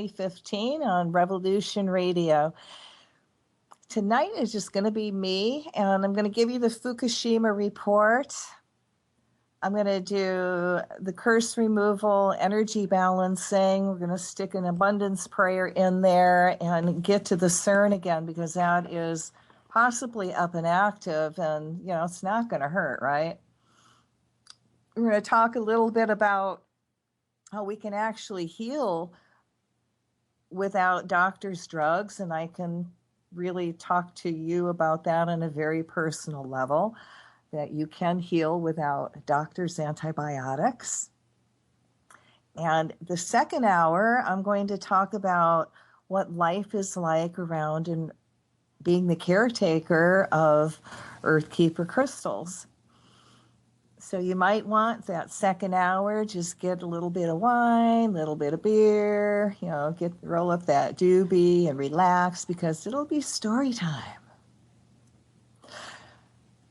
2015 on Revolution Radio. Tonight is just going to be me, and I'm going to give you the Fukushima report. I'm going to do the curse removal, energy balancing. We're going to stick an abundance prayer in there and get to the CERN again, because that is possibly up and active, and, it's not going to hurt, right? We're going to talk a little bit about how we can actually heal without doctors' drugs, and I can really talk to you about that on a very personal level, that you can heal without doctors' antibiotics. And the second hour, I'm going to talk about what life is like around and being the caretaker of Earth Keeper Crystals. So you might want that second hour, just get a little bit of wine, a little bit of beer, roll up that doobie and relax, because it'll be story time.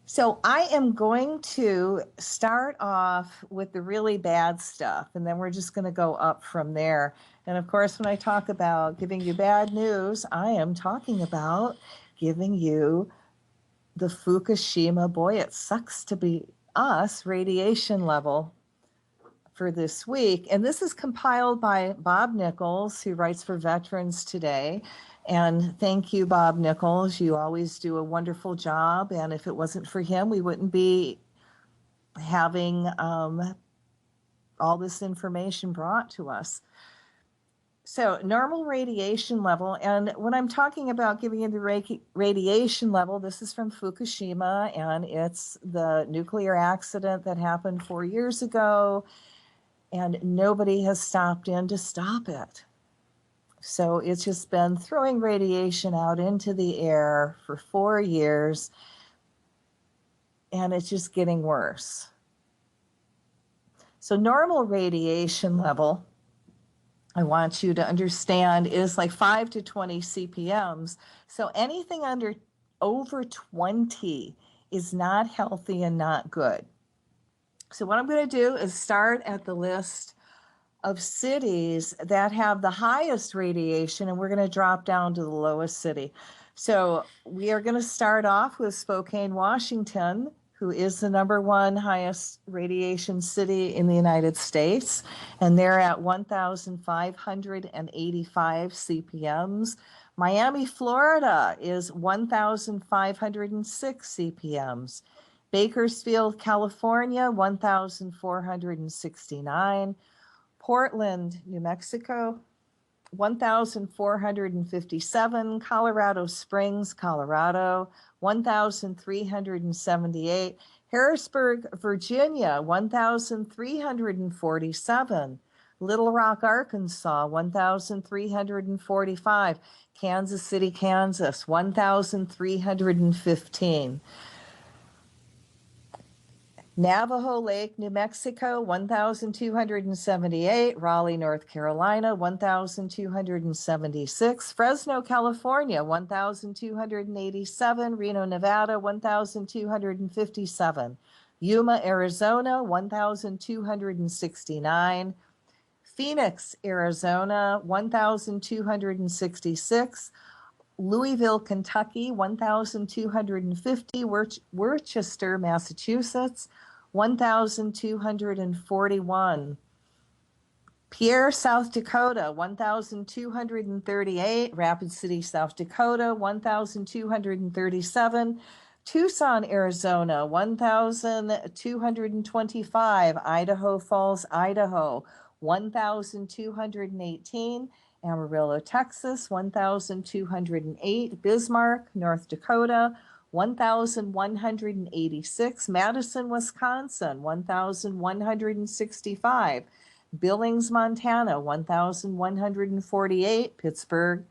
So I am going to start off with the really bad stuff, and then we're just going to go up from there. And of course, when I talk about giving you bad news, I am talking about giving you the Fukushima, boy, it sucks to be us, radiation level for this week. And this is compiled by Bob Nichols, who writes for Veterans Today. And thank you, Bob Nichols. You always do a wonderful job. And if it wasn't for him, we wouldn't be having all this information brought to us. So normal radiation level, and when I'm talking about giving you the radiation level, this is from Fukushima, and it's the nuclear accident that happened 4 years ago, and nobody has stopped in to stop it. So it's just been throwing radiation out into the air for 4 years, and it's just getting worse. So normal radiation level, I want you to understand, is like 5 to 20 CPMs. So anything over 20 is not healthy and not good. So what I'm going to do is start at the list of cities that have the highest radiation, and we're going to drop down to the lowest city. So we are going to start off with Spokane, Washington, who is the #1 highest radiation city in the United States, and they're at 1,585 CPMs. Miami, Florida is 1,506 CPMs. Bakersfield, California, 1,469. Portland, New Mexico, 1,457. Colorado Springs, Colorado, 1,378. Harrisburg, Virginia, 1,347. Little Rock, Arkansas, 1,345. Kansas City, Kansas, 1,315. Navajo Lake, New Mexico, 1,278. Raleigh, North Carolina, 1,276. Fresno, California, 1,287. Reno, Nevada, 1,257. Yuma, Arizona, 1,269. Phoenix, Arizona, 1,266. Louisville, Kentucky, 1,250. Worcester, Massachusetts, 1,241. Pierre, South Dakota, 1,238. Rapid City, South Dakota, 1,237. Tucson, Arizona, 1,225. Idaho Falls, Idaho, 1,218. Amarillo, Texas, 1,208. Bismarck, North Dakota, 1,186. Madison, Wisconsin, 1,165. Billings, Montana, 1,148. Pittsburgh,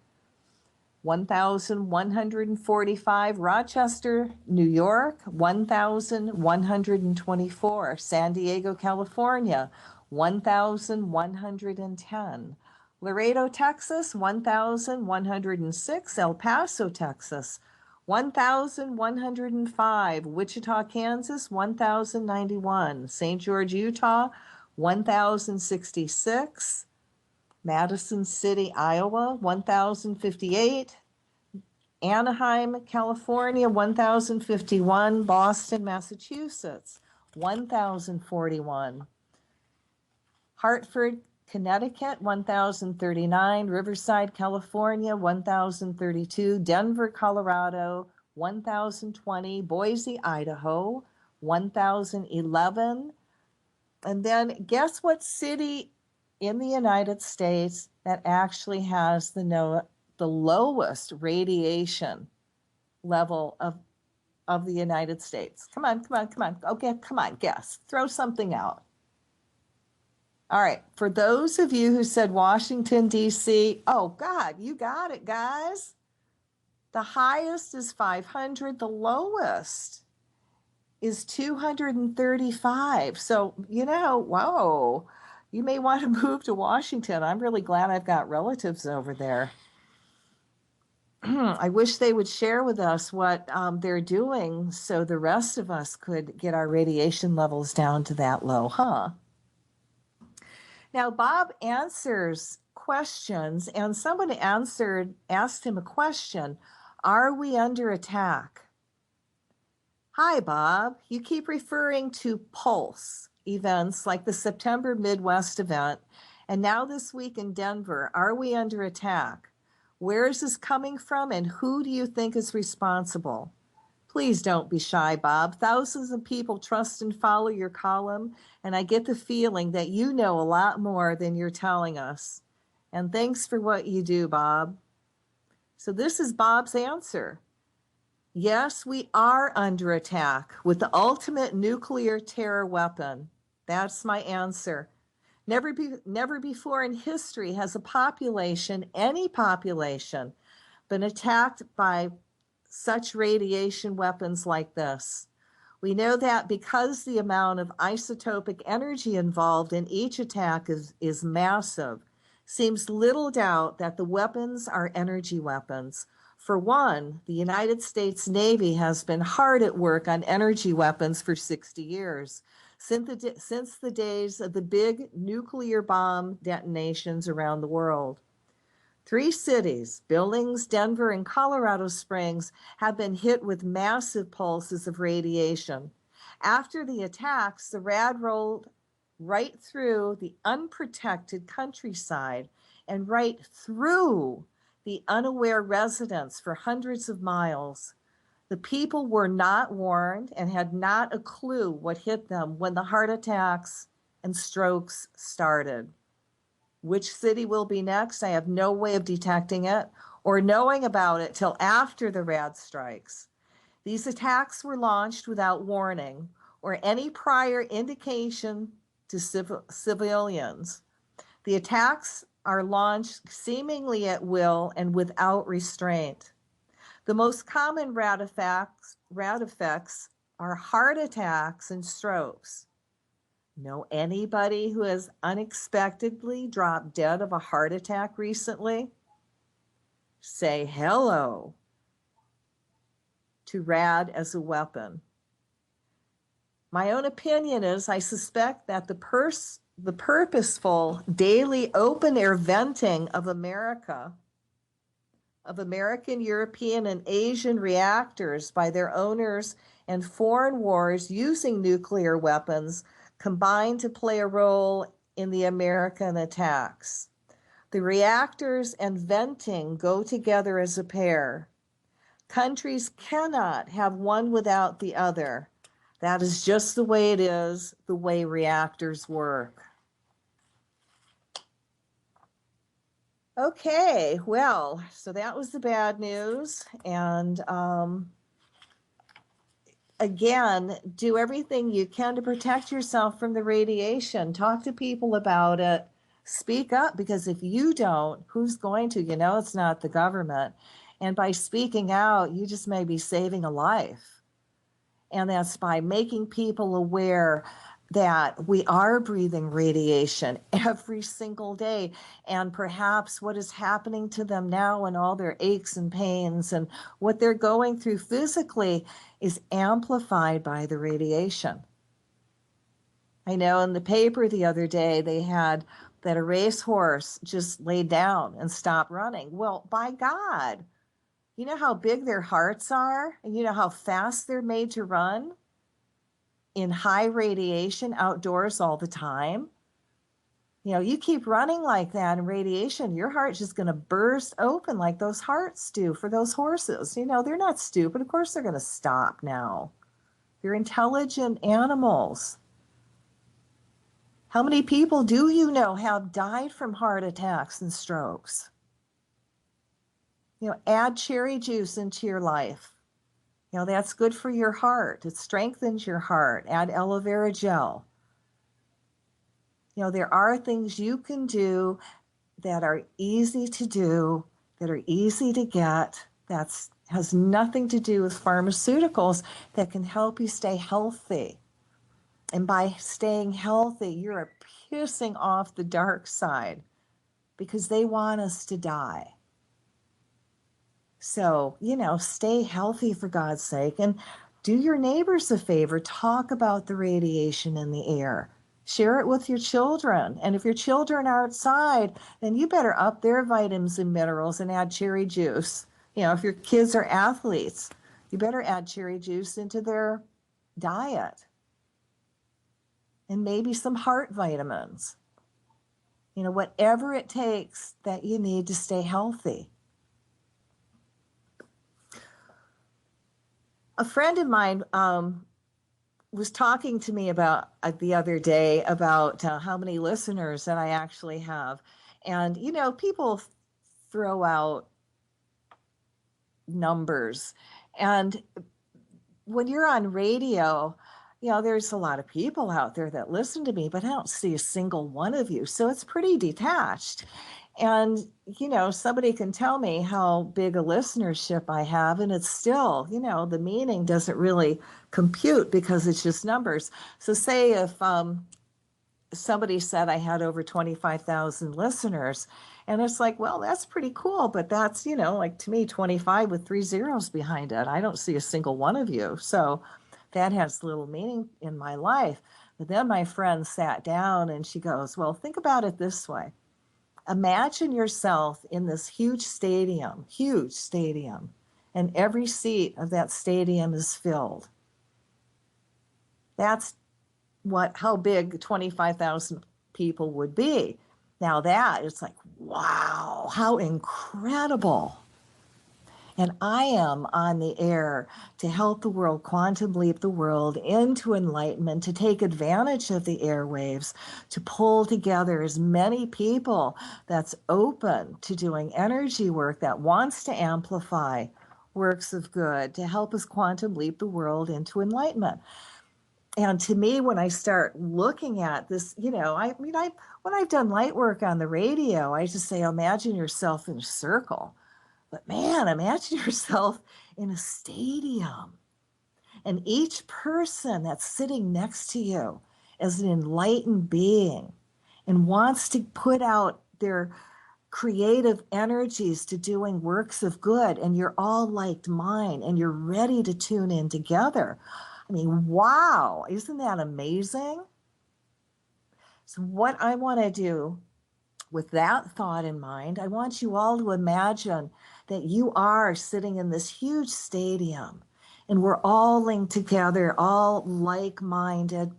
1,145. Rochester, New York, 1,124. San Diego, California, 1,110. Laredo, Texas, 1,106. El Paso, Texas, 1,105. Wichita, Kansas, 1,091. St. George, Utah, 1,066. Madison City, Iowa, 1,058. Anaheim, California, 1,051. Boston, Massachusetts, 1,041. Hartford, Connecticut, 1,039. Riverside, California, 1,032. Denver, Colorado, 1,020. Boise, Idaho, 1,011. And then guess what city in the United States that actually has the lowest radiation level of the United States? Come on. Okay, come on, guess. Throw something out. All right, for those of you who said Washington, D.C., oh, God, you got it, guys. The highest is 500. The lowest is 235. So, whoa, you may want to move to Washington. I'm really glad I've got relatives over there. I wish they would share with us what they're doing so the rest of us could get our radiation levels down to that low, huh? Now, Bob answers questions, and someone asked him a question. Are we under attack? Hi, Bob. You keep referring to pulse events like the September Midwest event, and now this week in Denver. Are we under attack? Where is this coming from, and who do you think is responsible? Please don't be shy, Bob. Thousands of people trust and follow your column, and I get the feeling that you know a lot more than you're telling us. And thanks for what you do, Bob. So this is Bob's answer. Yes, we are under attack with the ultimate nuclear terror weapon. That's my answer. Never before in history has a population, any population, been attacked by such radiation weapons like this. We know that because the amount of isotopic energy involved in each attack is massive. Seems little doubt that the weapons are energy weapons. For one, the United States Navy has been hard at work on energy weapons for 60 years, since the days of the big nuclear bomb detonations around the world. 3 cities, Billings, Denver, and Colorado Springs, have been hit with massive pulses of radiation. After the attacks, the rad rolled right through the unprotected countryside and right through the unaware residents for hundreds of miles. The people were not warned and had not a clue what hit them when the heart attacks and strokes started. Which city will be next? I have no way of detecting it or knowing about it till after the rad strikes. These attacks were launched without warning or any prior indication to civilians. The attacks are launched seemingly at will and without restraint. The most common rad effects are heart attacks and strokes. Know anybody who has unexpectedly dropped dead of a heart attack recently? Say hello to rad as a weapon. My own opinion is I suspect that the purposeful daily open-air venting of American, European, and Asian reactors by their owners and foreign wars using nuclear weapons combined to play a role in the American attacks. The reactors and venting go together as a pair. Countries cannot have one without the other. That is just the way it is, the way reactors work. Okay, well, so that was the bad news. And again, do everything you can to protect yourself from the radiation. Talk to people about it. Speak up, because if you don't, who's going to? It's not the government. And by speaking out, you just may be saving a life. And that's by making people aware that we are breathing radiation every single day, and perhaps what is happening to them now and all their aches and pains and what they're going through physically is amplified by the radiation. I know in the paper the other day they had that a racehorse just laid down and stopped running. Well, by God, you know how big their hearts are, and you know how fast they're made to run in high radiation outdoors all the time. You know, you keep running like that in radiation, your heart's just going to burst open like those hearts do for those horses. You know, they're not stupid. Of course they're going to stop now. They're intelligent animals. How many people do you know have died from heart attacks and strokes? You know, add cherry juice into your life. You know, that's good for your heart. It strengthens your heart. Add aloe vera gel. You know, there are things you can do that are easy to do, that are easy to get, that has nothing to do with pharmaceuticals, that can help you stay healthy. And by staying healthy, you're pissing off the dark side because they want us to die. So, you know, stay healthy for God's sake, and do your neighbors a favor. Talk about the radiation in the air. Share it with your children. And if your children are outside, then you better up their vitamins and minerals and add cherry juice. You know, if your kids are athletes, you better add cherry juice into their diet. And maybe some heart vitamins. You know, whatever it takes that you need to stay healthy. A friend of mine was talking to me about the other day about how many listeners that I actually have. And, you know, people throw out numbers. And when you're on radio, you know, there's a lot of people out there that listen to me, but I don't see a single one of you. So it's pretty detached. And, you know, somebody can tell me how big a listenership I have, and it's still, you know, the meaning doesn't really compute because it's just numbers. So say if somebody said I had over 25,000 listeners, and it's like, well, that's pretty cool, but that's, you know, like to me, 25 with 3 zeros behind it. I don't see a single one of you. So that has little meaning in my life. But then my friend sat down and she goes, well, think about it this way. Imagine yourself in this huge stadium, and every seat of that stadium is filled. That's how big 25,000 people would be. Now that, it's like, wow, how incredible. And I am on the air to help the world quantum leap the world into enlightenment, to take advantage of the airwaves, to pull together as many people that's open to doing energy work, that wants to amplify works of good, to help us quantum leap the world into enlightenment. And to me, when I start looking at this, you know, when I've done light work on the radio, I just say, imagine yourself in a circle. But man, imagine yourself in a stadium, and each person that's sitting next to you is an enlightened being and wants to put out their creative energies to doing works of good, and you're all like mine, and you're ready to tune in together. I mean, wow, isn't that amazing? So what I want to do with that thought in mind, I want you all to imagine that you are sitting in this huge stadium and we're all linked together, all like-minded.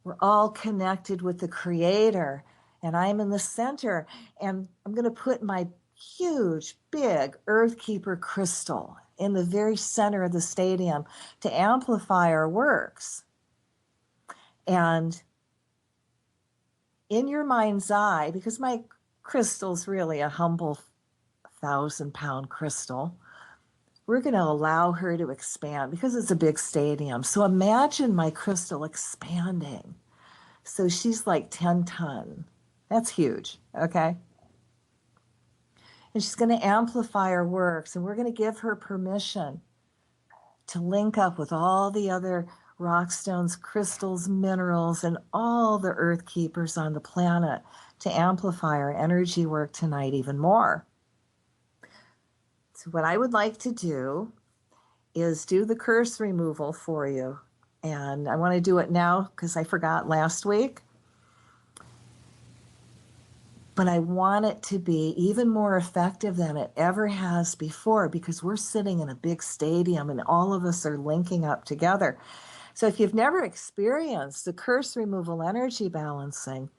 We're all connected with the Creator, and I'm in the center, and I'm going to put my huge, big Earth Keeper crystal in the very center of the stadium to amplify our works. And in your mind's eye, because my crystal's really a humble 1,000-pound crystal, we're going to allow her to expand because it's a big stadium. So imagine my crystal expanding. So she's like 10 ton. That's huge, okay? And she's going to amplify her works, and we're going to give her permission to link up with all the other rock stones, crystals, minerals, and all the earth keepers on the planet to amplify our energy work tonight even more. So what I would like to do is do the curse removal for you. And I want to do it now because I forgot last week. But I want it to be even more effective than it ever has before, because we're sitting in a big stadium and all of us are linking up together. So if you've never experienced the curse removal energy balancing,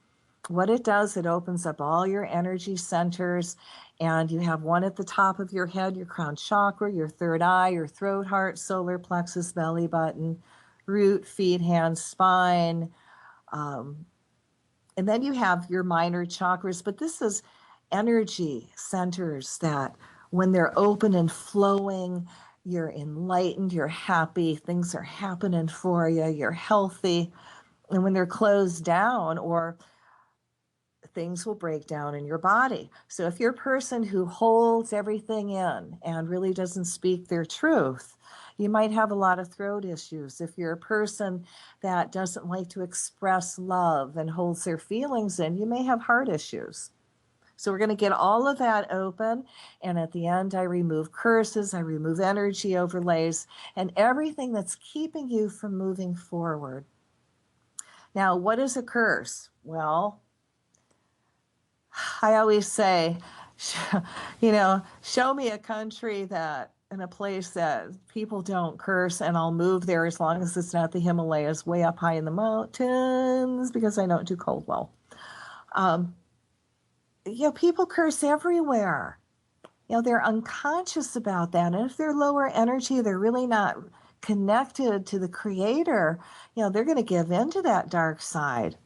what it does, it opens up all your energy centers, and you have one at the top of your head, your crown chakra, your third eye, your throat, heart, solar plexus, belly button, root, feet, hands, spine. And then you have your minor chakras, but this is energy centers that when they're open and flowing, you're enlightened, you're happy, things are happening for you, you're healthy. And when they're closed down, or things will break down in your body. So if you're a person who holds everything in and really doesn't speak their truth, you might have a lot of throat issues. If you're a person that doesn't like to express love and holds their feelings in, you may have heart issues. So we're going to get all of that open. And at the end, I remove curses, I remove energy overlays, and everything that's keeping you from moving forward. Now, what is a curse? Well, I always say, show me a country that, in a place that people don't curse, and I'll move there as long as it's not the Himalayas way up high in the mountains, because I don't do cold well. People curse everywhere. They're unconscious about that. And if they're lower energy, they're really not connected to the Creator, they're going to give into that dark side.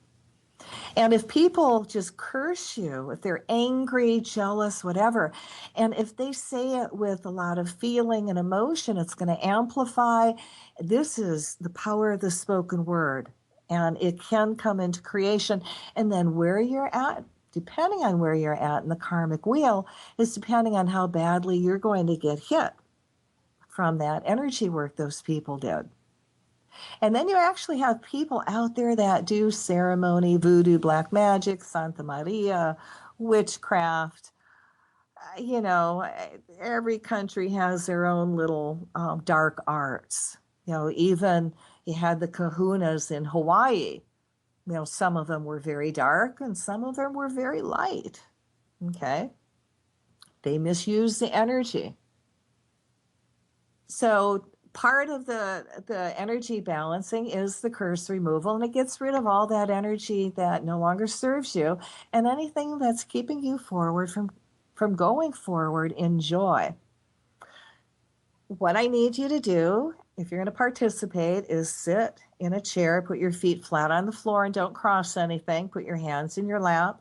And if people just curse you, if they're angry, jealous, whatever, and if they say it with a lot of feeling and emotion, it's going to amplify. This is the power of the spoken word, and it can come into creation. And then where you're at, depending on where you're at in the karmic wheel, is depending on how badly you're going to get hit from that energy work those people did. And then you actually have people out there that do ceremony, voodoo, black magic, Santa Maria, witchcraft. Every country has their own little dark arts. Even you had the kahunas in Hawaii. Some of them were very dark and some of them were very light. Okay? They misuse the energy. So part of the energy balancing is the curse removal, and it gets rid of all that energy that no longer serves you and anything that's keeping you forward from going forward in joy. What I need you to do, if you're going to participate, is sit in a chair, put your feet flat on the floor and don't cross anything. Put your hands in your lap.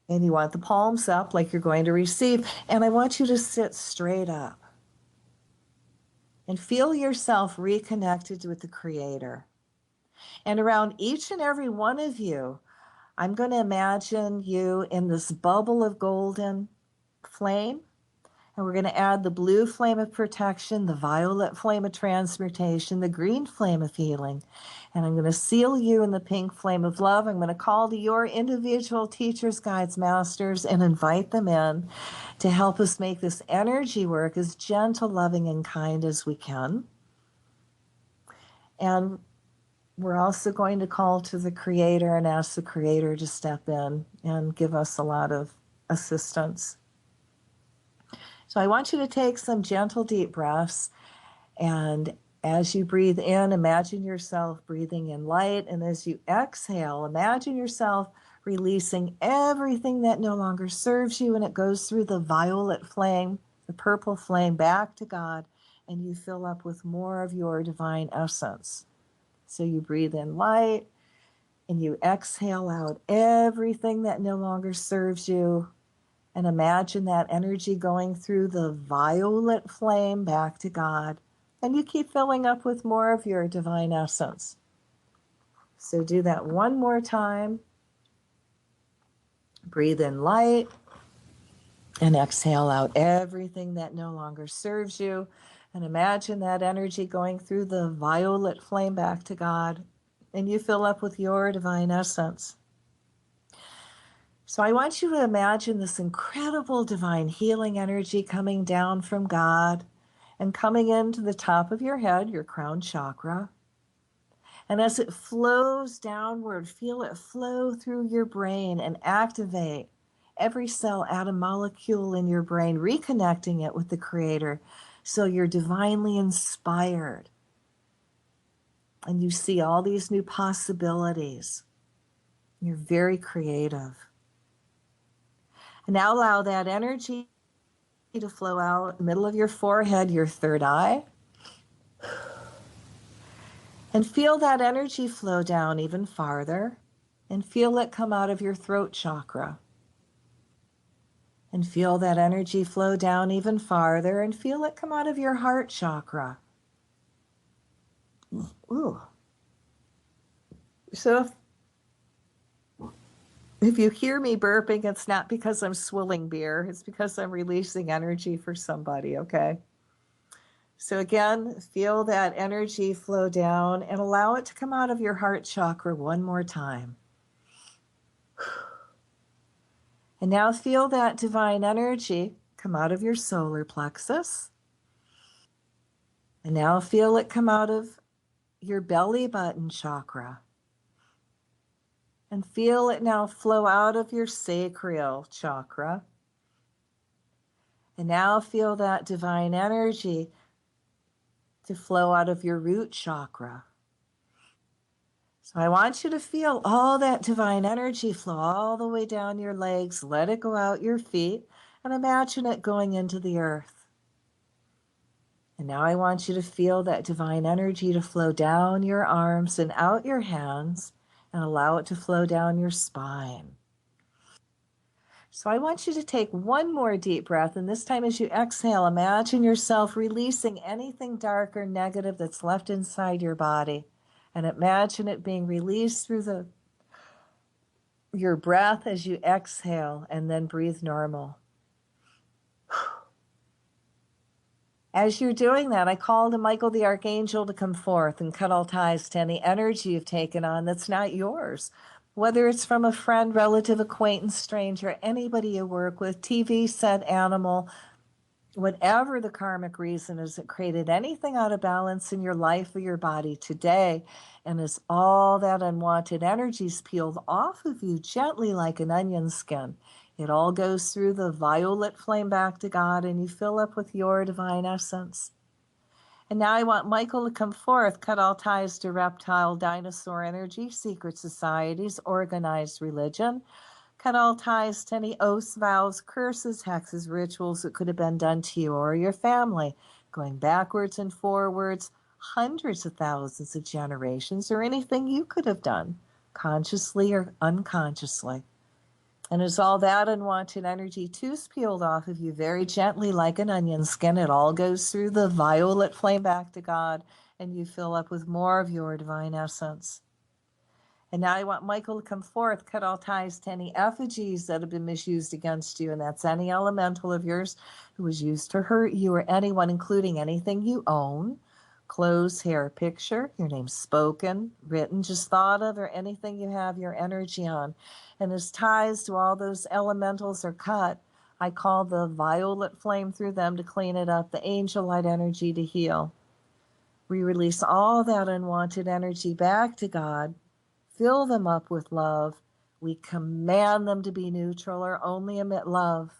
And you want the palms up like you're going to receive. And I want you to sit straight up. And feel yourself reconnected with the Creator. And around each and every one of you, I'm going to imagine you in this bubble of golden flame. And we're going to add the blue flame of protection, the violet flame of transmutation, the green flame of healing. And I'm going to seal you in the pink flame of love. I'm going to call to your individual teachers, guides, masters, and invite them in to help us make this energy work as gentle, loving, and kind as we can. And we're also going to call to the Creator and ask the Creator to step in and give us a lot of assistance. So I want you to take some gentle, deep breaths. And as you breathe in, imagine yourself breathing in light. And as you exhale, imagine yourself releasing everything that no longer serves you. And it goes through the violet flame, the purple flame, back to God. And you fill up with more of your divine essence. So you breathe in light and you exhale out everything that no longer serves you. And imagine that energy going through the violet flame back to God. And you keep filling up with more of your divine essence. So do that one more time. Breathe in light. And exhale out everything that no longer serves you. And imagine that energy going through the violet flame back to God. And you fill up with your divine essence. So I want you to imagine this incredible divine healing energy coming down from God and coming into the top of your head, your crown chakra. And as it flows downward, feel it flow through your brain and activate every cell, atom, molecule in your brain, reconnecting it with the Creator. So you're divinely inspired. And you see all these new possibilities. You're very creative. And now allow that energy to flow out middle of your forehead, your third eye. And feel that energy flow down even farther. And feel it come out of your throat chakra. And feel that energy flow down even farther. And feel it come out of your heart chakra. Ooh. So if you hear me burping, it's not because I'm swilling beer. It's because I'm releasing energy for somebody, okay? So again, feel that energy flow down and allow it to come out of your heart chakra one more time. And now feel that divine energy come out of your solar plexus. And now feel it come out of your belly button chakra. And feel it now flow out of your sacral chakra. And now feel that divine energy to flow out of your root chakra. So I want you to feel all that divine energy flow all the way down your legs. Let it go out your feet and imagine it going into the earth. And now I want you to feel that divine energy to flow down your arms and out your hands and allow it to flow down your spine. So I want you to take one more deep breath, and this time as you exhale, imagine yourself releasing anything dark or negative that's left inside your body. And imagine it being released through your breath as you exhale, and then breathe normal. As you're doing that, I call to Michael the Archangel to come forth and cut all ties to any energy you've taken on that's not yours. Whether it's from a friend, relative, acquaintance, stranger, anybody you work with, TV set, animal, whatever the karmic reason is that created anything out of balance in your life or your body today, and as all that unwanted energy is peeled off of you gently like an onion skin, it all goes through the violet flame back to God, and you fill up with your divine essence. And now I want Michael to come forth, cut all ties to reptile, dinosaur energy, secret societies, organized religion, cut all ties to any oaths, vows, curses, hexes, rituals that could have been done to you or your family, going backwards and forwards, hundreds of thousands of generations, or anything you could have done, consciously or unconsciously. And as all that unwanted energy too is peeled off of you very gently like an onion skin, it all goes through the violet flame back to God, and you fill up with more of your divine essence. And now I want Michael to come forth, cut all ties to any effigies that have been misused against you, and that's any elemental of yours who was used to hurt you or anyone, including anything you own, clothes, hair, picture, your name spoken, written, just thought of, or anything you have your energy on. And as ties to all those elementals are cut, I call the violet flame through them to clean it up, the angel light energy to heal. We release all that unwanted energy back to God, fill them up with love. We command them to be neutral or only emit love.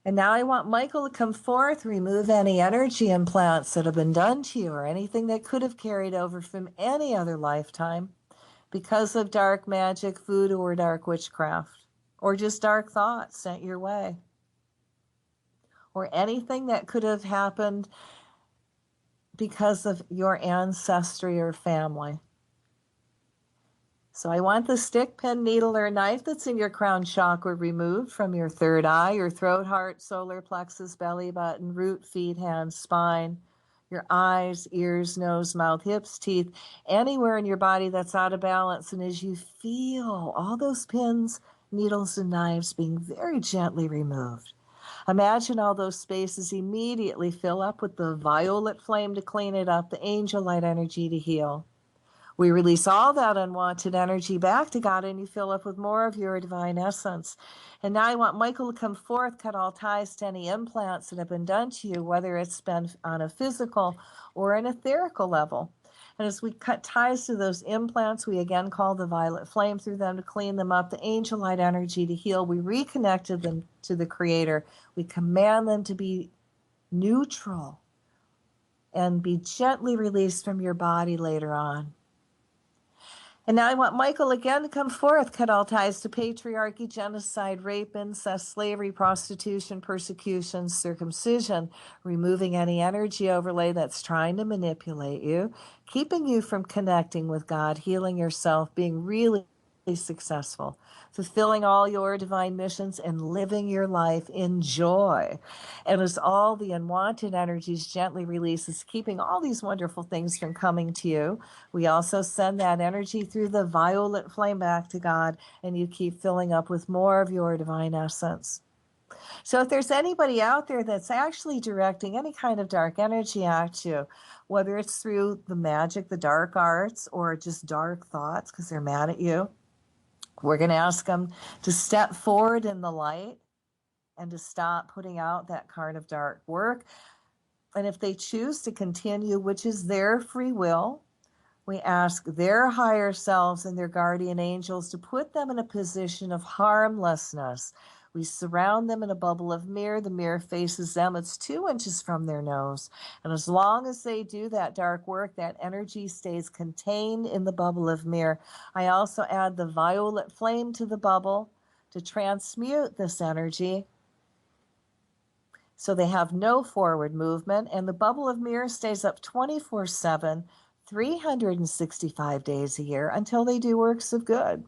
And now I want Michael to come forth, remove any energy implants that have been done to you or anything that could have carried over from any other lifetime because of dark magic, voodoo, or dark witchcraft, or just dark thoughts sent your way, or anything that could have happened because of your ancestry or family. So I want the stick, pen, needle, or knife that's in your crown chakra removed from your third eye, your throat, heart, solar plexus, belly button, root, feet, hands, spine, your eyes, ears, nose, mouth, hips, teeth, anywhere in your body that's out of balance. And as you feel all those pins, needles, and knives being very gently removed, imagine all those spaces immediately fill up with the violet flame to clean it up, the angel light energy to heal. We release all that unwanted energy back to God, and you fill up with more of your divine essence. And now I want Michael to come forth, cut all ties to any implants that have been done to you, whether it's been on a physical or an etherical level. And as we cut ties to those implants, we again call the violet flame through them to clean them up, the angel light energy to heal. We reconnected them to the Creator. We command them to be neutral and be gently released from your body later on. And now I want Michael again to come forth, cut all ties to patriarchy, genocide, rape, incest, slavery, prostitution, persecution, circumcision, removing any energy overlay that's trying to manipulate you, keeping you from connecting with God, healing yourself, being really successful, fulfilling all your divine missions, and living your life in joy. And as all the unwanted energies gently releases, keeping all these wonderful things from coming to you, we also send that energy through the violet flame back to God, and you keep filling up with more of your divine essence. So if there's anybody out there that's actually directing any kind of dark energy at you, whether it's through the magic, the dark arts, or just dark thoughts because they're mad at you, we're going to ask them to step forward in the light and to stop putting out that kind of dark work. And if they choose to continue, which is their free will, we ask their higher selves and their guardian angels to put them in a position of harmlessness. We surround them in a bubble of mirror. The mirror faces them. It's 2 inches from their nose. And as long as they do that dark work, that energy stays contained in the bubble of mirror. I also add the violet flame to the bubble to transmute this energy so they have no forward movement. And the bubble of mirror stays up 24/7, 365 days a year until they do works of good.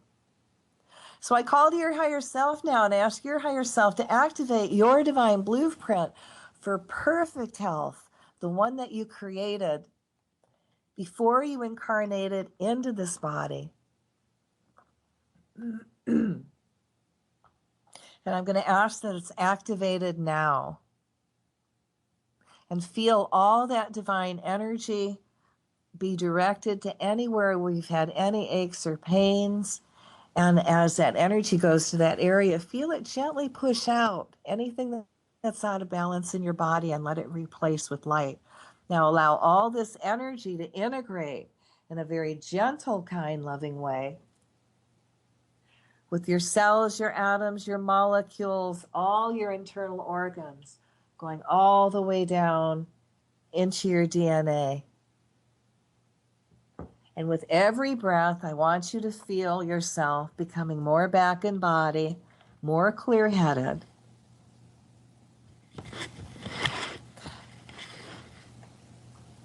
So I call to your higher self now and ask your higher self to activate your divine blueprint for perfect health, the one that you created before you incarnated into this body. And I'm going to ask that it's activated now. And feel all that divine energy be directed to anywhere we've had any aches or pains. And as that energy goes to that area, feel it gently push out anything that's out of balance in your body and let it replace with light. Now allow all this energy to integrate in a very gentle, kind, loving way with your cells, your atoms, your molecules, all your internal organs, going all the way down into your DNA. And with every breath, I want you to feel yourself becoming more back in body, more clear-headed.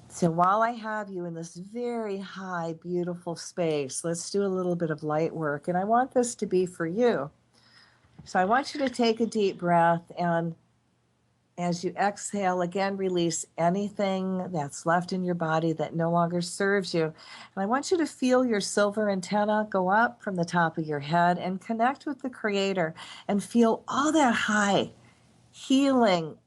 So while I have you in this very high, beautiful space, let's do a little bit of light work. And I want this to be for you. So I want you to take a deep breath, and as you exhale, again, release anything that's left in your body that no longer serves you. And I want you to feel your silver antenna go up from the top of your head and connect with the Creator and feel all that high, healing,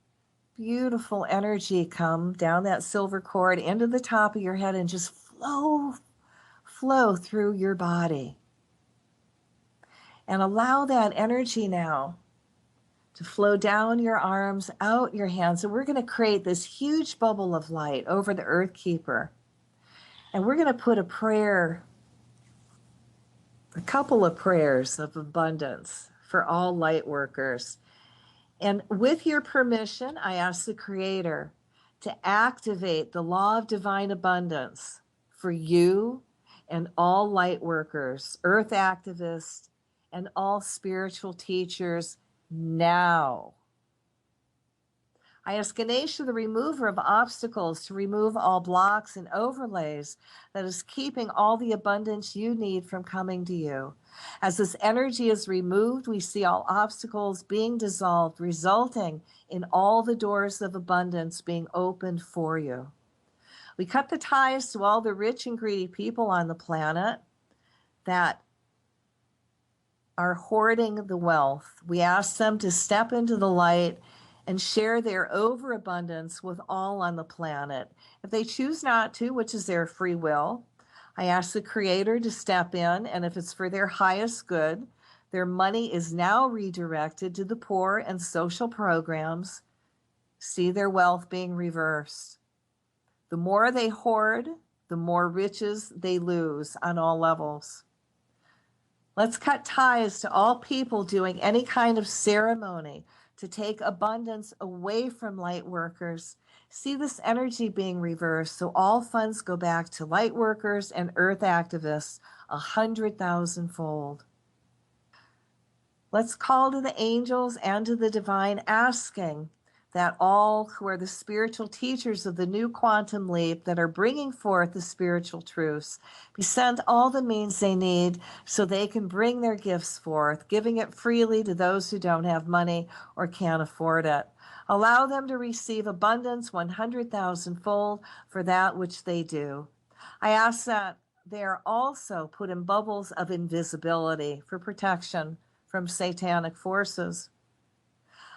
beautiful energy come down that silver cord into the top of your head and just flow through your body. And allow that energy now to flow down your arms, out your hands. And we're going to create this huge bubble of light over the Earth Keeper. And we're going to put a prayer, a couple of prayers of abundance for all light workers. And with your permission, I ask the Creator to activate the law of divine abundance for you and all light workers, earth activists, and all spiritual teachers now. I ask Ganesha, the remover of obstacles, to remove all blocks and overlays that is keeping all the abundance you need from coming to you. As this energy is removed, we see all obstacles being dissolved, resulting in all the doors of abundance being opened for you. We cut the ties to all the rich and greedy people on the planet that are hoarding the wealth. We ask them to step into the light and share their overabundance with all on the planet. If they choose not to, which is their free will, I ask the Creator to step in, and if it's for their highest good, their money is now redirected to the poor and social programs. See their wealth being reversed. The more they hoard, the more riches they lose on all levels. Let's cut ties to all people doing any kind of ceremony to take abundance away from light workers. See this energy being reversed, so all funds go back to light workers and earth activists 100,000-fold. Let's call to the angels and to the divine, asking that all who are the spiritual teachers of the new quantum leap that are bringing forth the spiritual truths be sent all the means they need so they can bring their gifts forth, giving it freely to those who don't have money or can't afford it. Allow them to receive abundance 100,000-fold for that which they do. I ask that they are also put in bubbles of invisibility for protection from satanic forces.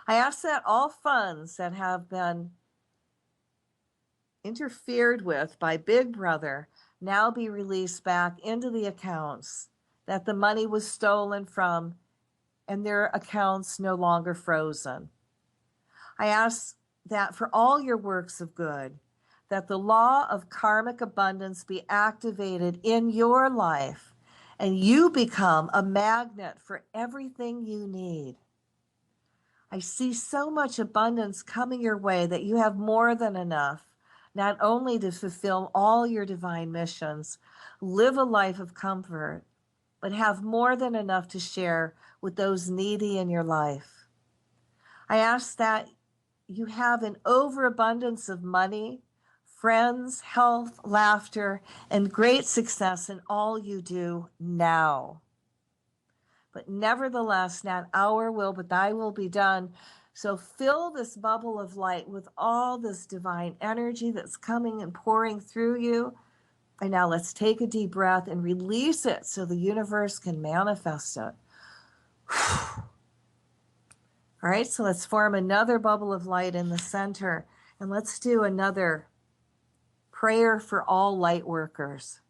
I ask that all funds that have been interfered with by Big Brother now be released back into the accounts that the money was stolen from and their accounts no longer frozen. I ask that for all your works of good, that the law of karmic abundance be activated in your life and you become a magnet for everything you need. I see so much abundance coming your way that you have more than enough, not only to fulfill all your divine missions, live a life of comfort, but have more than enough to share with those needy in your life. I ask that you have an overabundance of money, friends, health, laughter, and great success in all you do now. But nevertheless, not our will, but thy will be done. So fill this bubble of light with all this divine energy that's coming and pouring through you. And now let's take a deep breath and release it so the universe can manifest it. All right, so let's form another bubble of light in the center. And let's do another prayer for all light workers.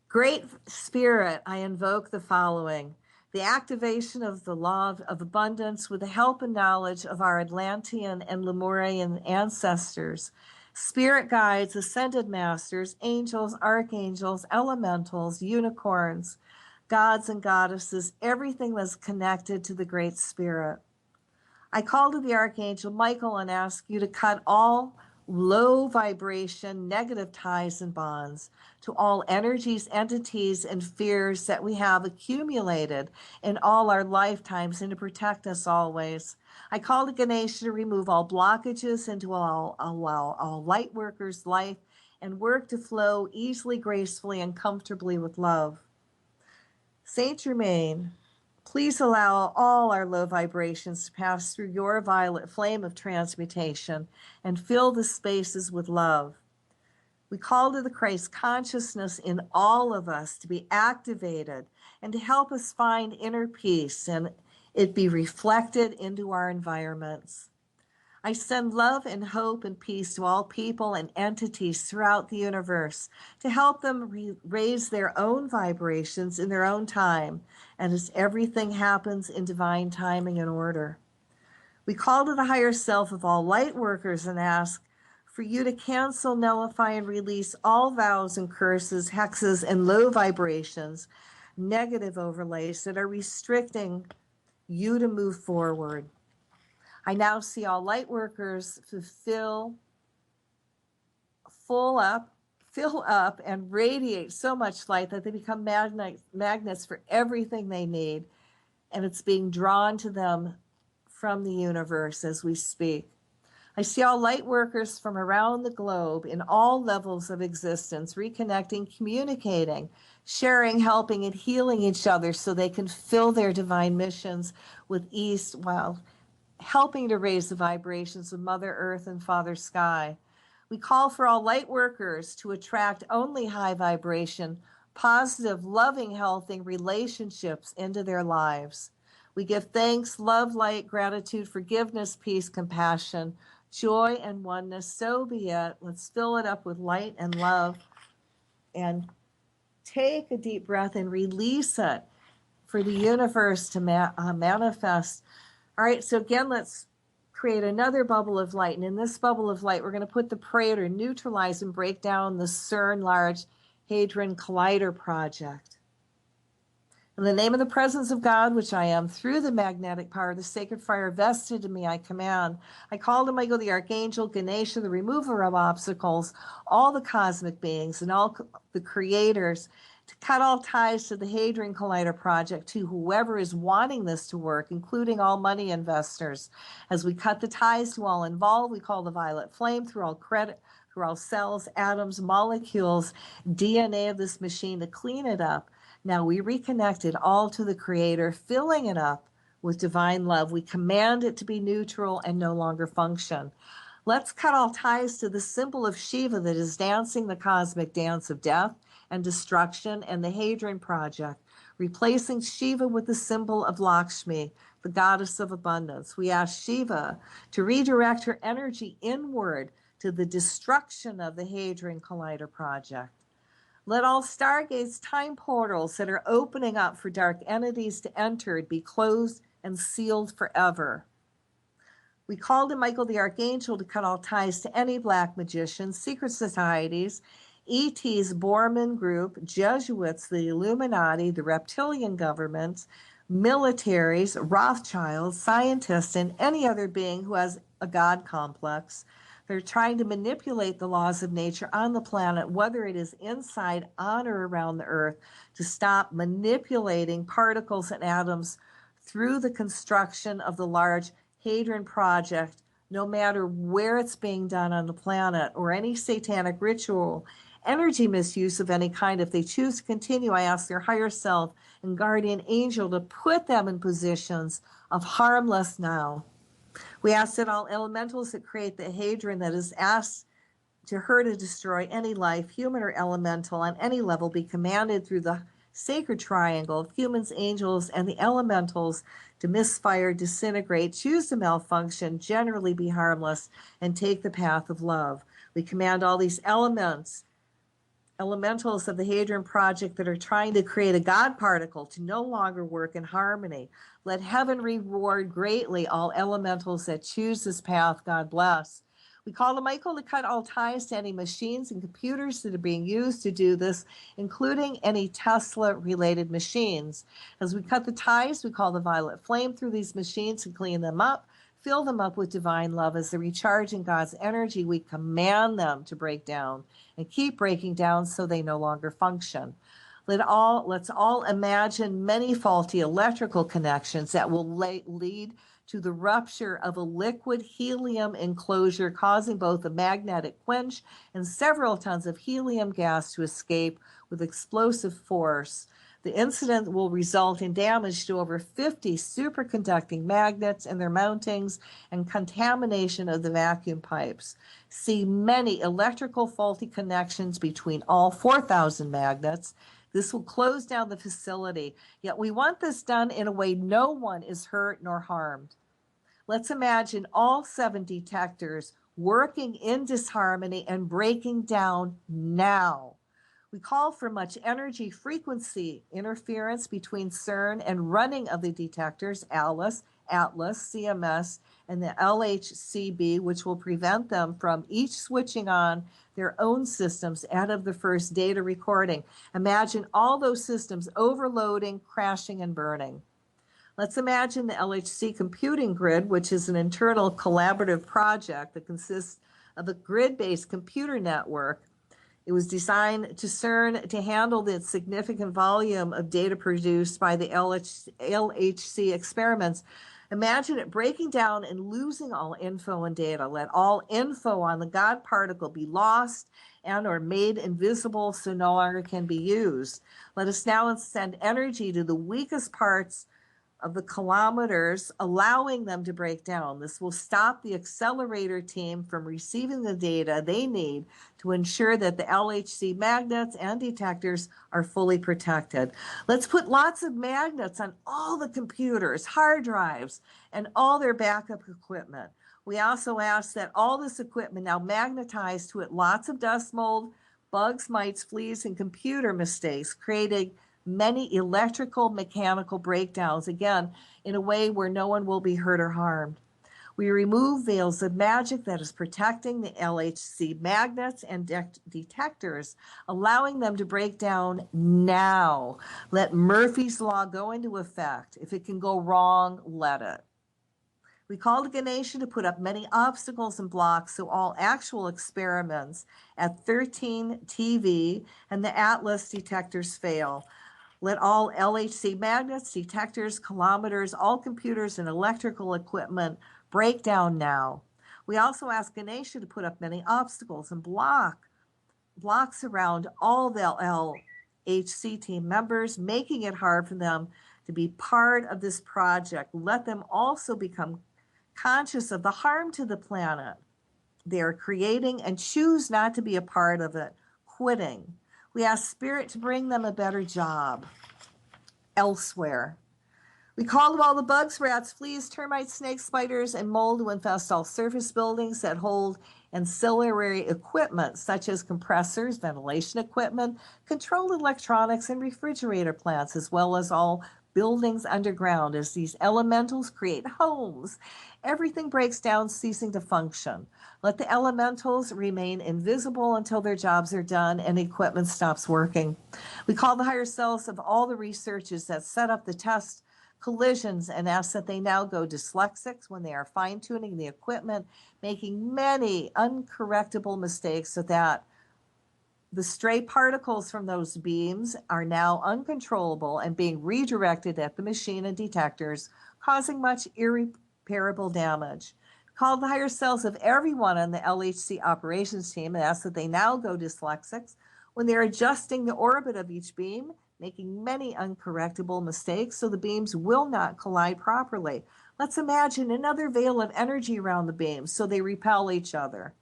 Great Spirit, I invoke the following: the activation of the law of abundance with the help and knowledge of our Atlantean and Lemurian ancestors, spirit guides, ascended masters, angels, archangels, elementals, unicorns, gods and goddesses, everything that's connected to the Great Spirit. I call to the Archangel Michael and ask you to cut all low vibration, negative ties and bonds to all energies, entities, and fears that we have accumulated in all our lifetimes and to protect us always. I call to Ganesha to remove all blockages into all light workers' life and work to flow easily, gracefully, and comfortably with love. Saint Germain, please allow all our low vibrations to pass through your violet flame of transmutation and fill the spaces with love. We call to the Christ consciousness in all of us to be activated and to help us find inner peace and it be reflected into our environments. I send love and hope and peace to all people and entities throughout the universe to help them raise their own vibrations in their own time, and as everything happens in divine timing and order. We call to the higher self of all light workers and ask for you to cancel, nullify, and release all vows and curses, hexes, and low vibrations, negative overlays that are restricting you to move forward. I now see all light workers fill up, and radiate so much light that they become magnets for everything they need, and it's being drawn to them from the universe as we speak. I see all light workers from around the globe in all levels of existence, reconnecting, communicating, sharing, helping, and healing each other so they can fill their divine missions with ease while helping to raise the vibrations of Mother Earth and Father Sky. We call for all light workers to attract only high vibration, positive, loving, healthy relationships into their lives. We give thanks, love, light, gratitude, forgiveness, peace, compassion, joy, and oneness. So be it. Let's fill it up with light and love and take a deep breath and release it for the universe to manifest. All right, so again, let's create another bubble of light. And in this bubble of light, we're going to put the prayer to neutralize and break down the CERN Large Hadron Collider project. In the name of the presence of God, which I am, through the magnetic power of the sacred fire vested in me, I command. I call to Michael the Archangel, Ganesha, the remover of obstacles, all the cosmic beings and all the creators, to cut all ties to the Hadron Collider project, to whoever is wanting this to work, including all money investors. As we cut the ties to all involved, we call the violet flame through all cells, atoms, molecules, DNA of this machine to clean it up. Now we reconnect it all to the Creator, filling it up with divine love. We command it to be neutral and no longer function. Let's cut all ties to the symbol of Shiva that is dancing the cosmic dance of death and destruction and the Hadron Project, replacing Shiva with the symbol of Lakshmi, the goddess of abundance. We ask Shiva to redirect her energy inward to the destruction of the Hadron Collider Project. Let all stargates, time portals that are opening up for dark entities to enter be closed and sealed forever. We call to Michael the Archangel to cut all ties to any black magicians, secret societies, ET's Borman Group, Jesuits, the Illuminati, the reptilian governments, militaries, Rothschilds, scientists, and any other being who has a God complex. They're trying to manipulate the laws of nature on the planet, whether it is inside, on, or around the earth, to stop manipulating particles and atoms through the construction of the Large Hadron Project, no matter where it's being done on the planet, or any satanic ritual, energy misuse of any kind. If they choose to continue, I ask their higher self and guardian angel to put them in positions of harmless now. We ask that all elementals that create the Hadron that is asked to her to destroy any life, human or elemental, on any level, be commanded through the sacred triangle of humans, angels, and the elementals to misfire, disintegrate, choose to malfunction, generally be harmless, and take the path of love. We command all these elementals of the Hadron Project that are trying to create a God particle to no longer work in harmony. Let heaven reward greatly all elementals that choose this path. God bless. We call to Michael to cut all ties to any machines and computers that are being used to do this, including any Tesla-related machines. As we cut the ties, we call the violet flame through these machines and clean them up, fill them up with divine love. As they recharge in God's energy, we command them to break down and keep breaking down so they no longer function. Let's all imagine many faulty electrical connections that will lead to the rupture of a liquid helium enclosure, causing both a magnetic quench and several tons of helium gas to escape with explosive force. The incident will result in damage to over 50 superconducting magnets and their mountings and contamination of the vacuum pipes. See many electrical faulty connections between all 4,000 magnets. This will close down the facility, yet we want this done in a way no one is hurt nor harmed. Let's imagine all 7 detectors working in disharmony and breaking down now. We call for much energy frequency interference between CERN and running of the detectors, Atlas, CMS, and the LHCb, which will prevent them from each switching on their own systems out of the first data recording. Imagine all those systems overloading, crashing, and burning. Let's imagine the LHC computing grid, which is an internal collaborative project that consists of a grid-based computer network. It was designed to CERN to handle the significant volume of data produced by the LHC experiments. Imagine it breaking down and losing all info and data. Let all info on the God particle be lost and or made invisible so no longer can be used. Let us now send energy to the weakest parts of the kilometers, allowing them to break down. This will stop the accelerator team from receiving the data they need to ensure that the LHC magnets and detectors are fully protected. Let's put lots of magnets on all the computers, hard drives, and all their backup equipment. We also ask that all this equipment now magnetize to it lots of dust mold, bugs, mites, fleas, and computer mistakes, creating many electrical, mechanical breakdowns, again, in a way where no one will be hurt or harmed. We remove veils of magic that is protecting the LHC magnets and detectors, allowing them to break down now. Let Murphy's Law go into effect. If it can go wrong, let it. We call the Ganesha to put up many obstacles and blocks so all actual experiments at 13 TV and the Atlas detectors fail. Let all LHC magnets, detectors, kilometers, all computers and electrical equipment break down now. We also ask Ganesha to put up many obstacles and blocks around all the LHC team members, making it hard for them to be part of this project. Let them also become conscious of the harm to the planet they are creating and choose not to be a part of it, quitting. We ask Spirit to bring them a better job elsewhere. We call all the bugs, rats, fleas, termites, snakes, spiders, and mold to infest all surface buildings that hold ancillary equipment such as compressors, ventilation equipment, controlled electronics, and refrigerator plants, as well as all buildings underground. As these elementals create homes, everything breaks down, ceasing to function. Let the elementals remain invisible until their jobs are done and equipment stops working. We call the higher selves of all the researchers that set up the test collisions and ask that they now go dyslexics when they are fine-tuning the equipment, making many uncorrectable mistakes so that the stray particles from those beams are now uncontrollable and being redirected at the machine and detectors, causing much irreparable damage. Call the higher selves of everyone on the LHC operations team and ask that they now go dyslexics when they're adjusting the orbit of each beam, making many uncorrectable mistakes so the beams will not collide properly. Let's imagine another veil of energy around the beams so they repel each other.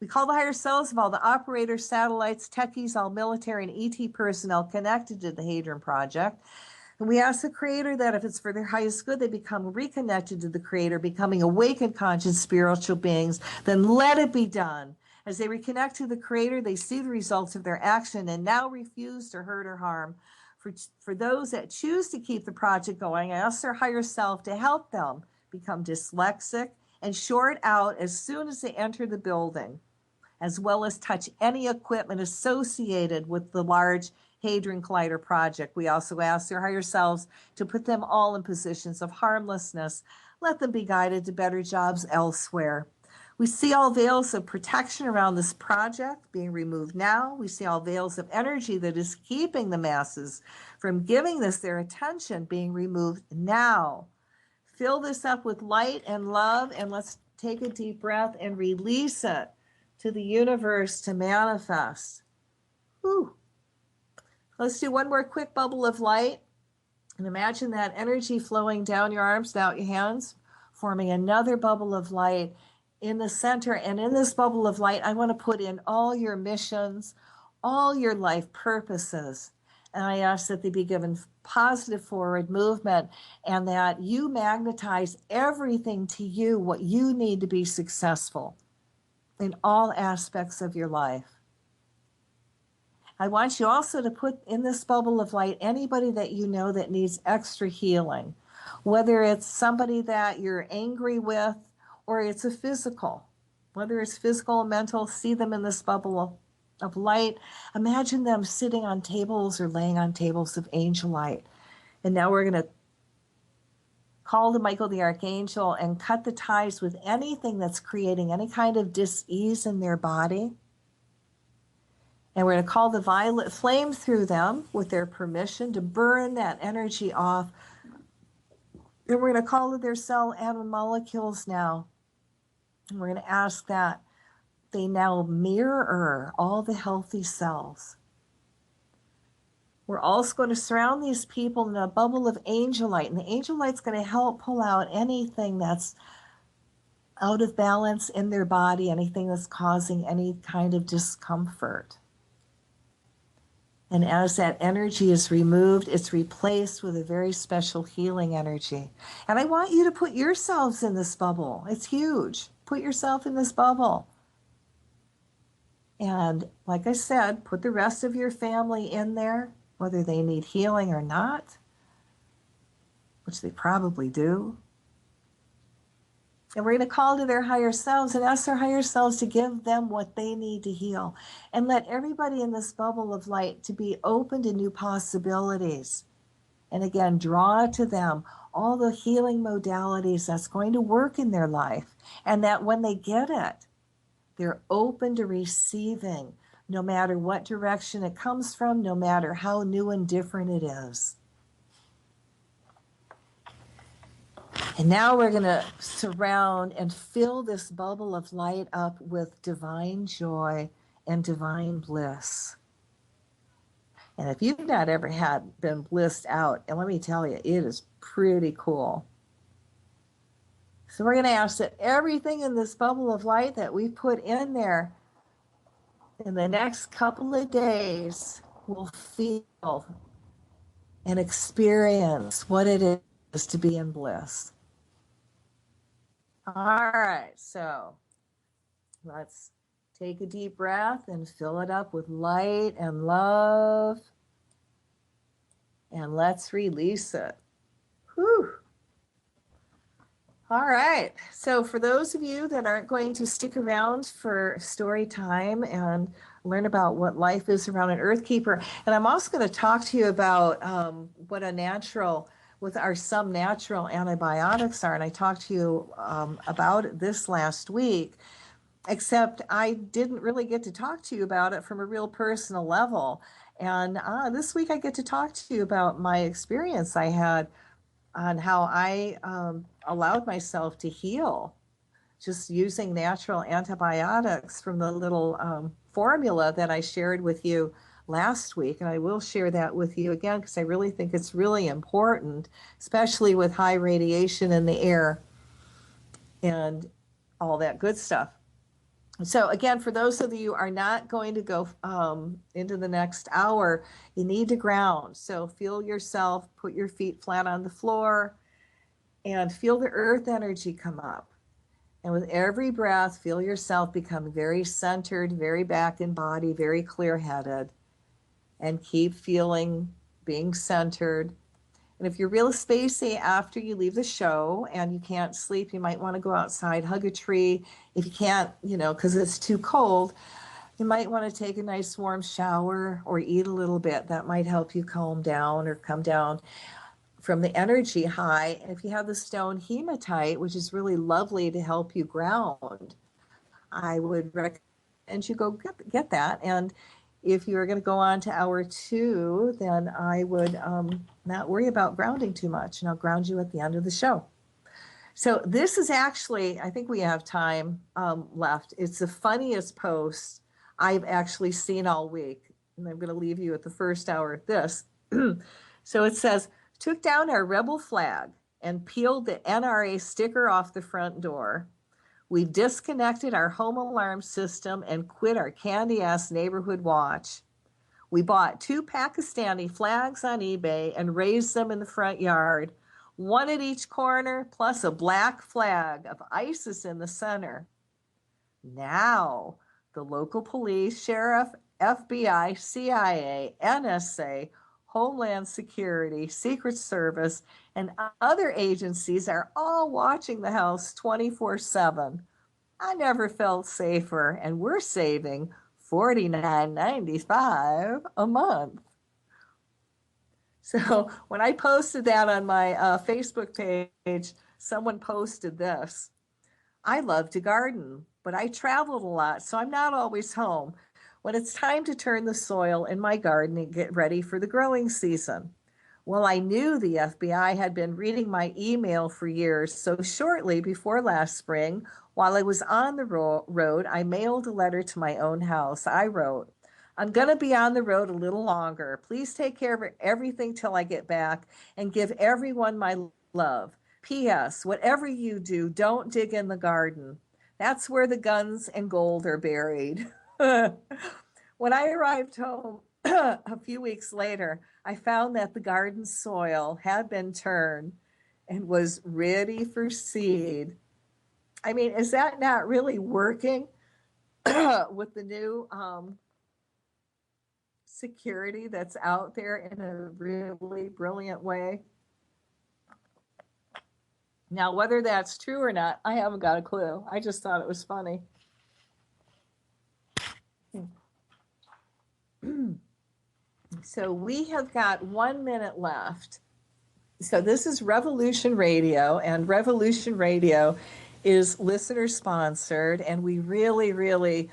We call the higher selves of all the operators, satellites, techies, all military and ET personnel connected to the Hadron Project. And we ask the Creator that if it's for their highest good, they become reconnected to the Creator, becoming awakened, conscious, spiritual beings, then let it be done. As they reconnect to the Creator, they see the results of their action and now refuse to hurt or harm. For those that choose to keep the project going, I ask their higher self to help them become dyslexic and short out as soon as they enter the building, as well as touch any equipment associated with the large Hadron Collider project. We also ask their higher selves to put them all in positions of harmlessness. Let them be guided to better jobs elsewhere. We see all veils of protection around this project being removed now. We see all veils of energy that is keeping the masses from giving this their attention being removed now. Fill this up with light and love, and let's take a deep breath and release it to the universe to manifest. Whew. Let's do one more quick bubble of light. And imagine that energy flowing down your arms, out your hands, forming another bubble of light in the center. And in this bubble of light, I want to put in all your missions, all your life purposes. And I ask that they be given positive forward movement and that you magnetize everything to you, what you need to be successful in all aspects of your life. I want you also to put in this bubble of light anybody that you know that needs extra healing, whether it's somebody that you're angry with or it's a physical, whether it's physical or mental, see them in this bubble of light. Imagine them sitting on tables or laying on tables of angel light. And now we're going to call to Michael the Archangel and cut the ties with anything that's creating any kind of dis-ease in their body. And we're going to call the violet flame through them with their permission to burn that energy off. And we're going to call to their cell atom molecules now. And we're going to ask that they now mirror all the healthy cells. We're also going to surround these people in a bubble of angel light. And the angel light's going to help pull out anything that's out of balance in their body, anything that's causing any kind of discomfort. And as that energy is removed, it's replaced with a very special healing energy. And I want you to put yourselves in this bubble. It's huge. Put yourself in this bubble. And like I said, put the rest of your family in there, whether they need healing or not, which they probably do. And we're going to call to their higher selves and ask their higher selves to give them what they need to heal. And let everybody in this bubble of light to be open to new possibilities. And again, draw to them all the healing modalities that's going to work in their life. And that when they get it, they're open to receiving, no matter what direction it comes from, no matter how new and different it is. And now we're going to surround and fill this bubble of light up with divine joy and divine bliss. And if you've not ever been blissed out, and let me tell you, it is pretty cool. So we're going to ask that everything in this bubble of light that we put in there in the next couple of days will feel and experience what it is to be in bliss. All right, so let's take a deep breath and fill it up with light and love. And let's release it. Whew. All right. So for those of you that aren't going to stick around for story time and learn about what life is around an Earth Keeper, and I'm also going to talk to you about what some natural antibiotics are. And I talked to you about this last week, except I didn't really get to talk to you about it from a real personal level. And this week I get to talk to you about my experience I had on how I allowed myself to heal just using natural antibiotics from the little formula that I shared with you last week. And I will share that with you again because I really think it's really important, especially with high radiation in the air and all that good stuff. So again, for those of you who are not going to go into the next hour, you need to ground. So feel yourself, put your feet flat on the floor, and feel the earth energy come up. And with every breath, feel yourself become very centered, very back in body, very clear-headed, and keep feeling being centered. And if you're real spacey after you leave the show and you can't sleep, you might want to go outside, hug a tree. If you can't, because it's too cold, you might want to take a nice warm shower or eat a little bit. That might help you calm down or come down from the energy high. And if you have the stone hematite, which is really lovely to help you ground, I would recommend you go get that. And if you're going to go on to hour 2, then I would not worry about grounding too much, and I'll ground you at the end of the show. So this is actually, I think we have time left. It's the funniest post I've actually seen all week. And I'm going to leave you at the first hour of this. So it says, took down our rebel flag and peeled the NRA sticker off the front door. We disconnected our home alarm system and quit our candy-ass neighborhood watch. We bought 2 Pakistani flags on eBay and raised them in the front yard, one at each corner, plus a black flag of ISIS in the center. Now, the local police, sheriff, FBI, CIA, NSA, Homeland Security, Secret Service, and other agencies are all watching the house 24/7. I never felt safer, and we're saving $49.95 a month. So when I posted that on my Facebook page, someone posted this. I love to garden, but I traveled a lot, so I'm not always home when it's time to turn the soil in my garden and get ready for the growing season. Well, I knew the FBI had been reading my email for years, so shortly before last spring, while I was on the road, I mailed a letter to my own house. I wrote, I'm going to be on the road a little longer. Please take care of everything till I get back and give everyone my love. P.S. Whatever you do, don't dig in the garden. That's where the guns and gold are buried. When I arrived home a few weeks later, I found that the garden soil had been turned and was ready for seed. I mean, is that not really working with the new security that's out there in a really brilliant way? Now, whether that's true or not, I haven't got a clue. I just thought it was funny. So we have got 1 minute left. So this is Revolution Radio, and Revolution Radio is listener sponsored, and we really, really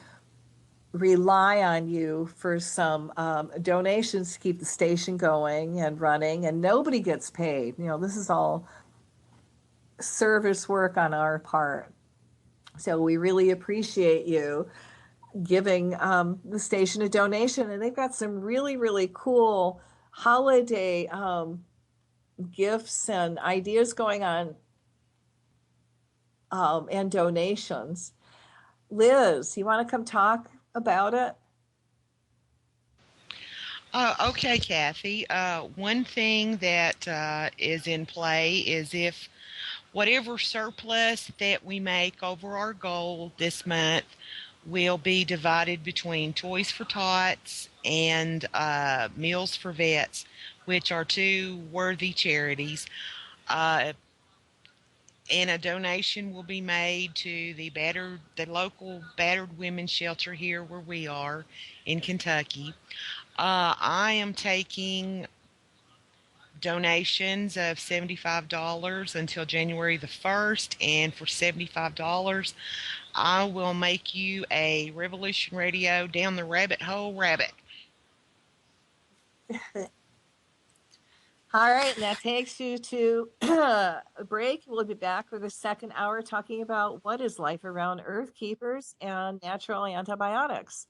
rely on you for some donations to keep the station going and running, and nobody gets paid. This is all service work on our part. So we really appreciate you giving the station a donation, and they've got some really, really cool holiday gifts and ideas going on, and donations. Liz, you want to come talk about it? Okay, Kathy. One thing that is in play is if whatever surplus that we make over our goal this month will be divided between Toys for Tots and Meals for Vets, which are two worthy charities. And a donation will be made to the local battered women's shelter here where we are in Kentucky. I am taking donations of $75 until January the 1st, and for $75 I will make you a Revolution Radio Down the Rabbit Hole rabbit. All right, and that takes you to a break. We'll be back for the second hour talking about what is life around Earth Keepers and natural antibiotics.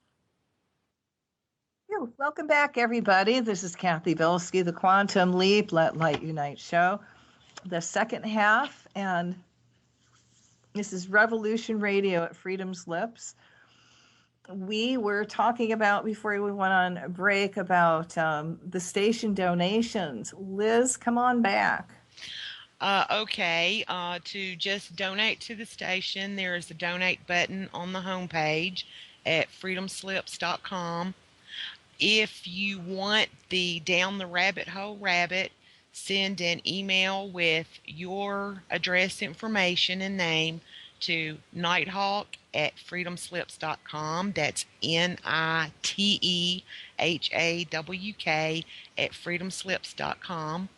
Welcome back, everybody. This is Cathy Bilsky, the Quantum Leap, Let Light Unite show, the second half, and this is Revolution Radio at Freedom's Lips. We were talking about, before we went on a break, about the station donations. Liz, come on back. Okay, to just donate to the station, there is a donate button on the homepage at freedomslips.com. If you want the Down the Rabbit Hole rabbit, send an email with your address information and name to nighthawk@freedomslips.com. That's NITEHAWK at freedomslips.com.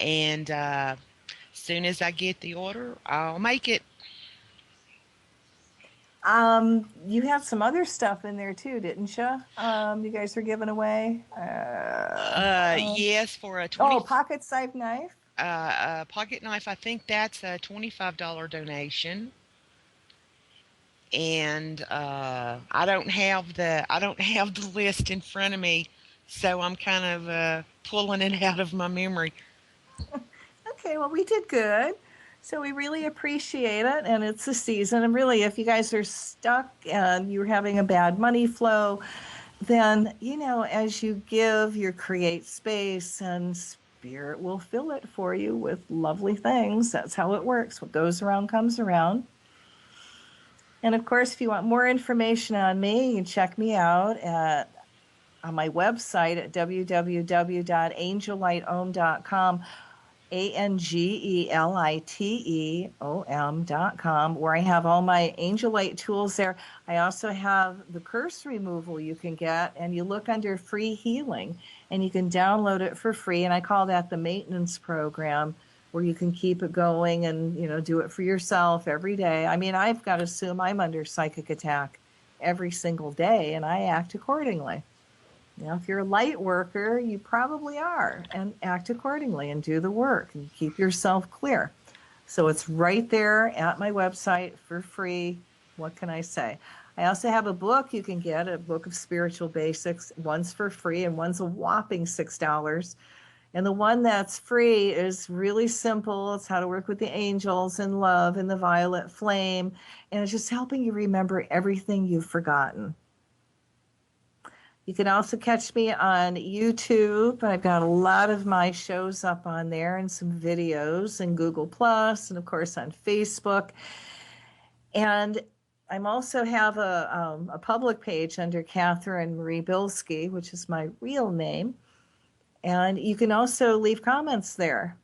And as soon as I get the order, I'll make it. You have some other stuff in there too, didn't you? You guys are giving away. Yes, for a pocket knife knife. Pocket knife. I think that's a $25 donation. And I don't have the list in front of me, so I'm kind of pulling it out of my memory. Okay, well, we did good. So we really appreciate it, and it's the season. And really, if you guys are stuck and you're having a bad money flow, then, as you give, you create space, and Spirit will fill it for you with lovely things. That's how it works. What goes around comes around. And of course, if you want more information on me, you can check me out on my website at www.angelliteom.com. ANGELITEOM.com, where I have all my angel light tools there. I also have the curse removal you can get, and you look under free healing and you can download it for free. And I call that the maintenance program, where you can keep it going and, do it for yourself every day. I mean, I've got to assume I'm under psychic attack every single day, and I act accordingly. If you're a light worker, you probably are, and act accordingly and do the work and keep yourself clear. So it's right there at my website for free. What can I say? I also have a book you can get, a book of spiritual basics. One's for free and one's a whopping $6. And the one that's free is really simple. It's how to work with the angels and love and the violet flame. And it's just helping you remember everything you've forgotten. You can also catch me on YouTube. I've got a lot of my shows up on there and some videos, and Google Plus, and of course on Facebook. And I also have a public page under Catherine Marie Bilsky, which is my real name. And you can also leave comments there.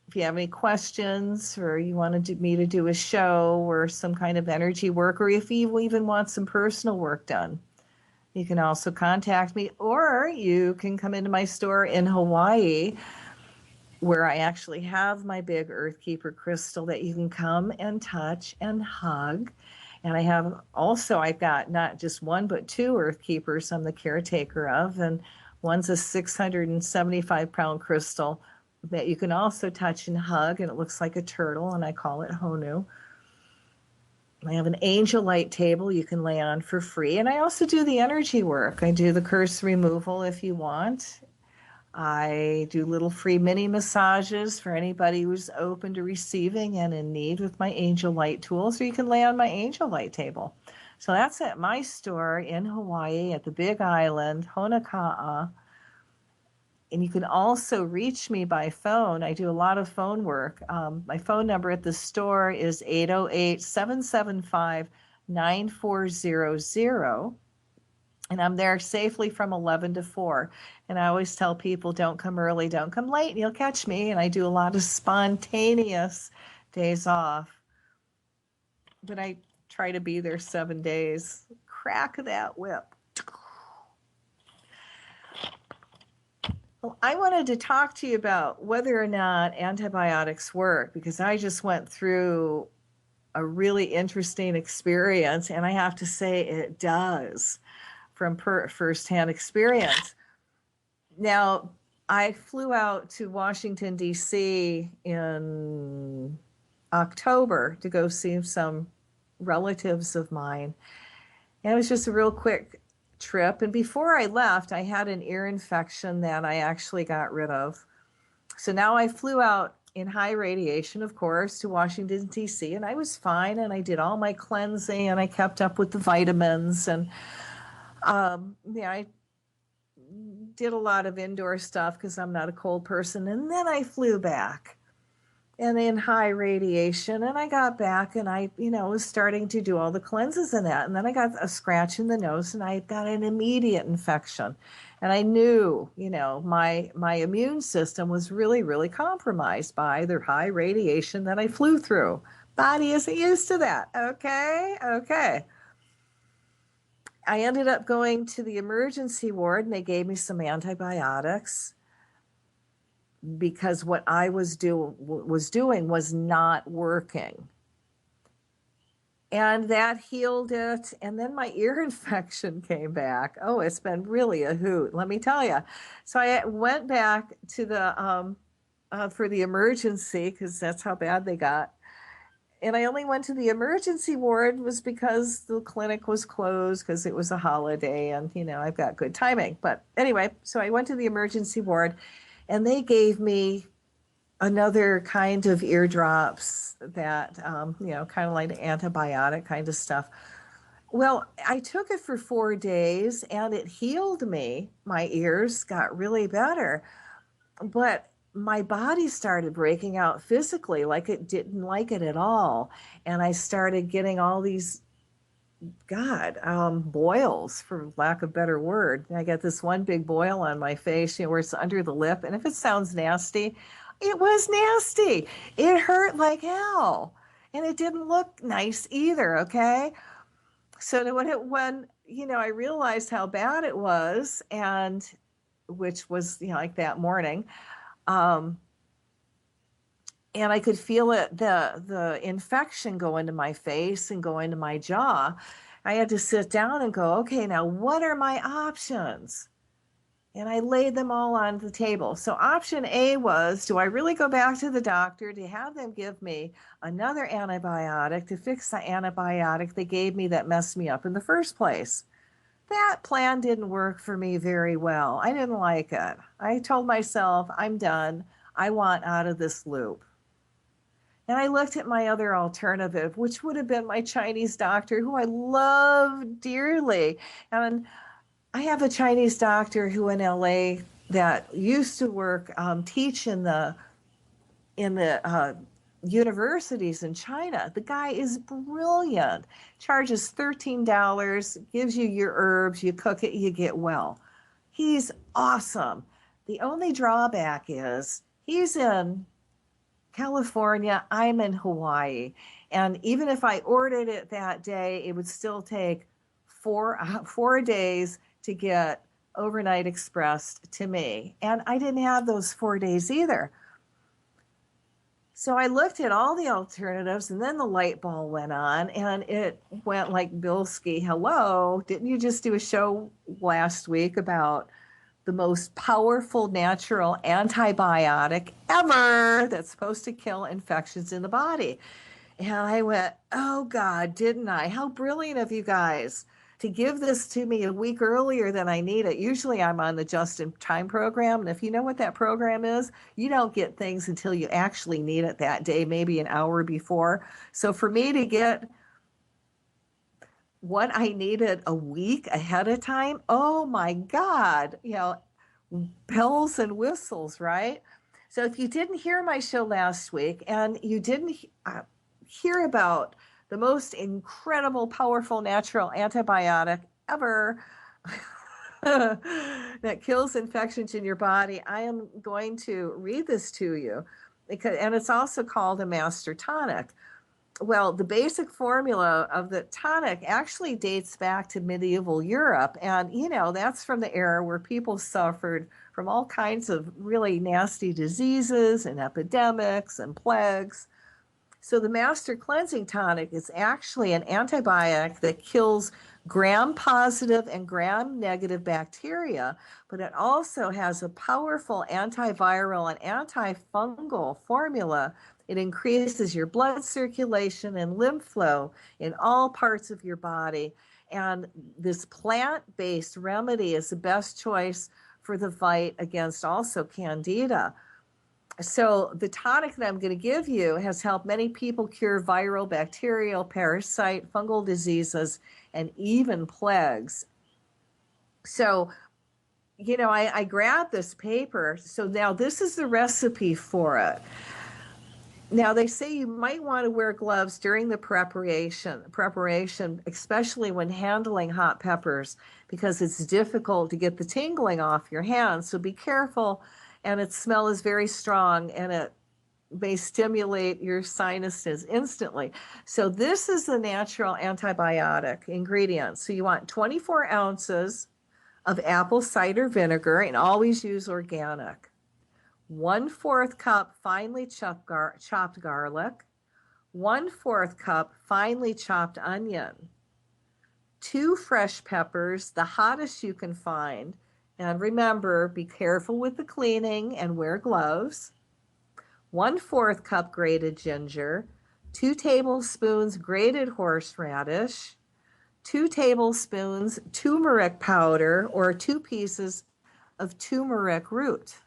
if you have any questions or you want me to do a show or some kind of energy work, or if you even want some personal work done, you can also contact me, or you can come into my store in Hawaii where I actually have my big Earth Keeper crystal that you can come and touch and hug. And I've got not just one, but two Earth Keepers I'm the caretaker of. And one's a 675-pound crystal that you can also touch and hug. And it looks like a turtle, and I call it Honu. I have an angel light table you can lay on for free. And I also do the energy work. I do the curse removal if you want. I do little free mini massages for anybody who's open to receiving and in need with my angel light tools, or you can lay on my angel light table. So that's at my store in Hawaii at the Big Island, Honeka'a. And you can also reach me by phone. I do a lot of phone work. My phone number at the store is 808-775-9400. And I'm there safely from 11 to 4. And I always tell people, don't come early, don't come late, and you'll catch me. And I do a lot of spontaneous days off. But I try to be there 7 days. Crack that whip. Well, I wanted to talk to you about whether or not antibiotics work, because I just went through a really interesting experience, and I have to say it does from firsthand experience. Now, I flew out to Washington, D.C. in October to go see some relatives of mine. And it was just a real quick trip. And before I left, I had an ear infection that I actually got rid of. So now I flew out in high radiation, of course, to Washington, D.C., and I was fine. And I did all my cleansing, and I kept up with the vitamins, and I did a lot of indoor stuff because I'm not a cold person. And then I flew back and in high radiation, and I got back, and I, was starting to do all the cleanses and that. And then I got a scratch in the nose, and I got an immediate infection. And I knew, my immune system was really, really compromised by the high radiation that I flew through. Body isn't used to that. Okay. I ended up going to the emergency ward, and they gave me some antibiotics because what I was doing was not working. And that healed it. And then my ear infection came back. Oh, it's been really a hoot, let me tell you. So I went back to the for the emergency, because that's how bad they got. And I only went to the emergency ward was because the clinic was closed because it was a holiday, and I've got good timing. But anyway, so I went to the emergency ward, and they gave me another kind of eardrops that kind of like antibiotic kind of stuff. Well, I took it for 4 days, and it healed me. My ears got really better, but my body started breaking out physically, like it didn't like it at all. And I started getting all these, boils, for lack of a better word. I got this one big boil on my face, where it's under the lip. And if it sounds nasty, it was nasty. It hurt like hell. And it didn't look nice either, okay? So when I realized how bad it was, and which was, like that morning, and I could feel it, the infection go into my face and go into my jaw. I had to sit down and go, okay, now what are my options? And I laid them all on the table. So option A was, do I really go back to the doctor to have them give me another antibiotic to fix the antibiotic they gave me that messed me up in the first place? That plan didn't work for me very well. I didn't like it. I told myself, I'm done. I want out of this loop. And I looked at my other alternative, which would have been my Chinese doctor, who I love dearly. And I have a Chinese doctor who in LA that used to work, teach in the universities in China. The guy is brilliant, charges $13, gives you your herbs, you cook it, you get well. He's awesome. The only drawback is he's in California, I'm in Hawaii. And even if I ordered it that day, it would still take four days to get overnight expressed to me. And I didn't have those 4 days either. So I looked at all the alternatives, and then the light bulb went on, and it went like, Bilsky, hello, didn't you just do a show last week about the most powerful natural antibiotic ever that's supposed to kill infections in the body? And I went, oh God, didn't I? How brilliant of you guys to give this to me a week earlier than I need it. Usually I'm on the just in time program. And if you know what that program is, you don't get things until you actually need it that day, maybe an hour before. So for me to get what I needed a week ahead of time, oh my God, bells and whistles, right? So if you didn't hear my show last week and you didn't hear about the most incredible, powerful natural antibiotic ever that kills infections in your body, I am going to read this to you, and it's also called a master tonic. Well, the basic formula of the tonic actually dates back to medieval Europe. And, that's from the era where people suffered from all kinds of really nasty diseases and epidemics and plagues. So the master cleansing tonic is actually an antibiotic that kills gram-positive and gram-negative bacteria, but it also has a powerful antiviral and antifungal formula. It increases your blood circulation and lymph flow in all parts of your body. And this plant-based remedy is the best choice for the fight against also candida. So the tonic that I'm going to give you has helped many people cure viral, bacterial, parasite, fungal diseases, and even plagues. So, I grabbed this paper. So now this is the recipe for it. Now they say you might want to wear gloves during the preparation, especially when handling hot peppers, because it's difficult to get the tingling off your hands. So be careful. And its smell is very strong, and it may stimulate your sinuses instantly. So this is the natural antibiotic ingredient. So you want 24 ounces of apple cider vinegar, and always use organic. 1/4 cup finely chopped garlic. 1/4 cup finely chopped onion. 2 fresh peppers, the hottest you can find. And remember, be careful with the cleaning and wear gloves. 1/4 cup grated ginger, 2 tablespoons grated horseradish, 2 tablespoons turmeric powder, or 2 pieces of turmeric root.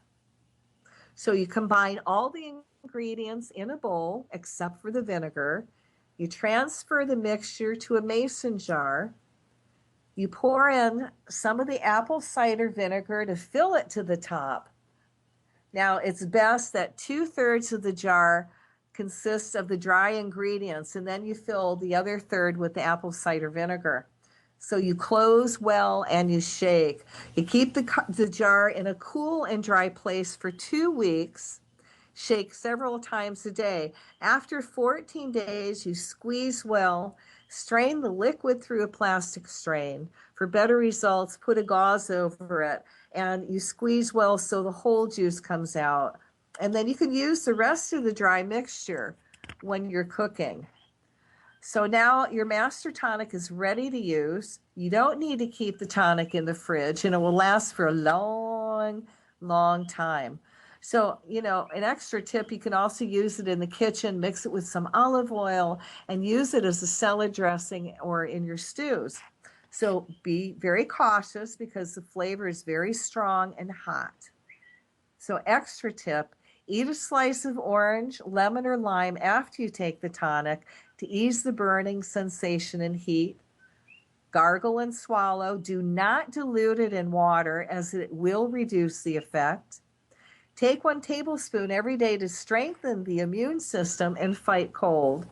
So you combine all the ingredients in a bowl except for the vinegar. You transfer the mixture to a mason jar. You pour in some of the apple cider vinegar to fill it to the top. Now, it's best that 2/3 of the jar consists of the dry ingredients, and then you fill the other third with the apple cider vinegar. So you close well and you shake. You keep the jar in a cool and dry place for 2 weeks. Shake several times a day. After 14 days, you squeeze well. Strain the liquid through a plastic strain. For better results, put a gauze over it, and you squeeze well so the whole juice comes out. And then you can use the rest of the dry mixture when you're cooking. So now your master tonic is ready to use. You don't need to keep the tonic in the fridge, and it will last for a long, long time. So, an extra tip, you can also use it in the kitchen, mix it with some olive oil, and use it as a salad dressing or in your stews. So be very cautious because the flavor is very strong and hot. So extra tip, eat a slice of orange, lemon, or lime after you take the tonic to ease the burning sensation and heat. Gargle and swallow. Do not dilute it in water, as it will reduce the effect. Take 1 tablespoon every day to strengthen the immune system and fight cold.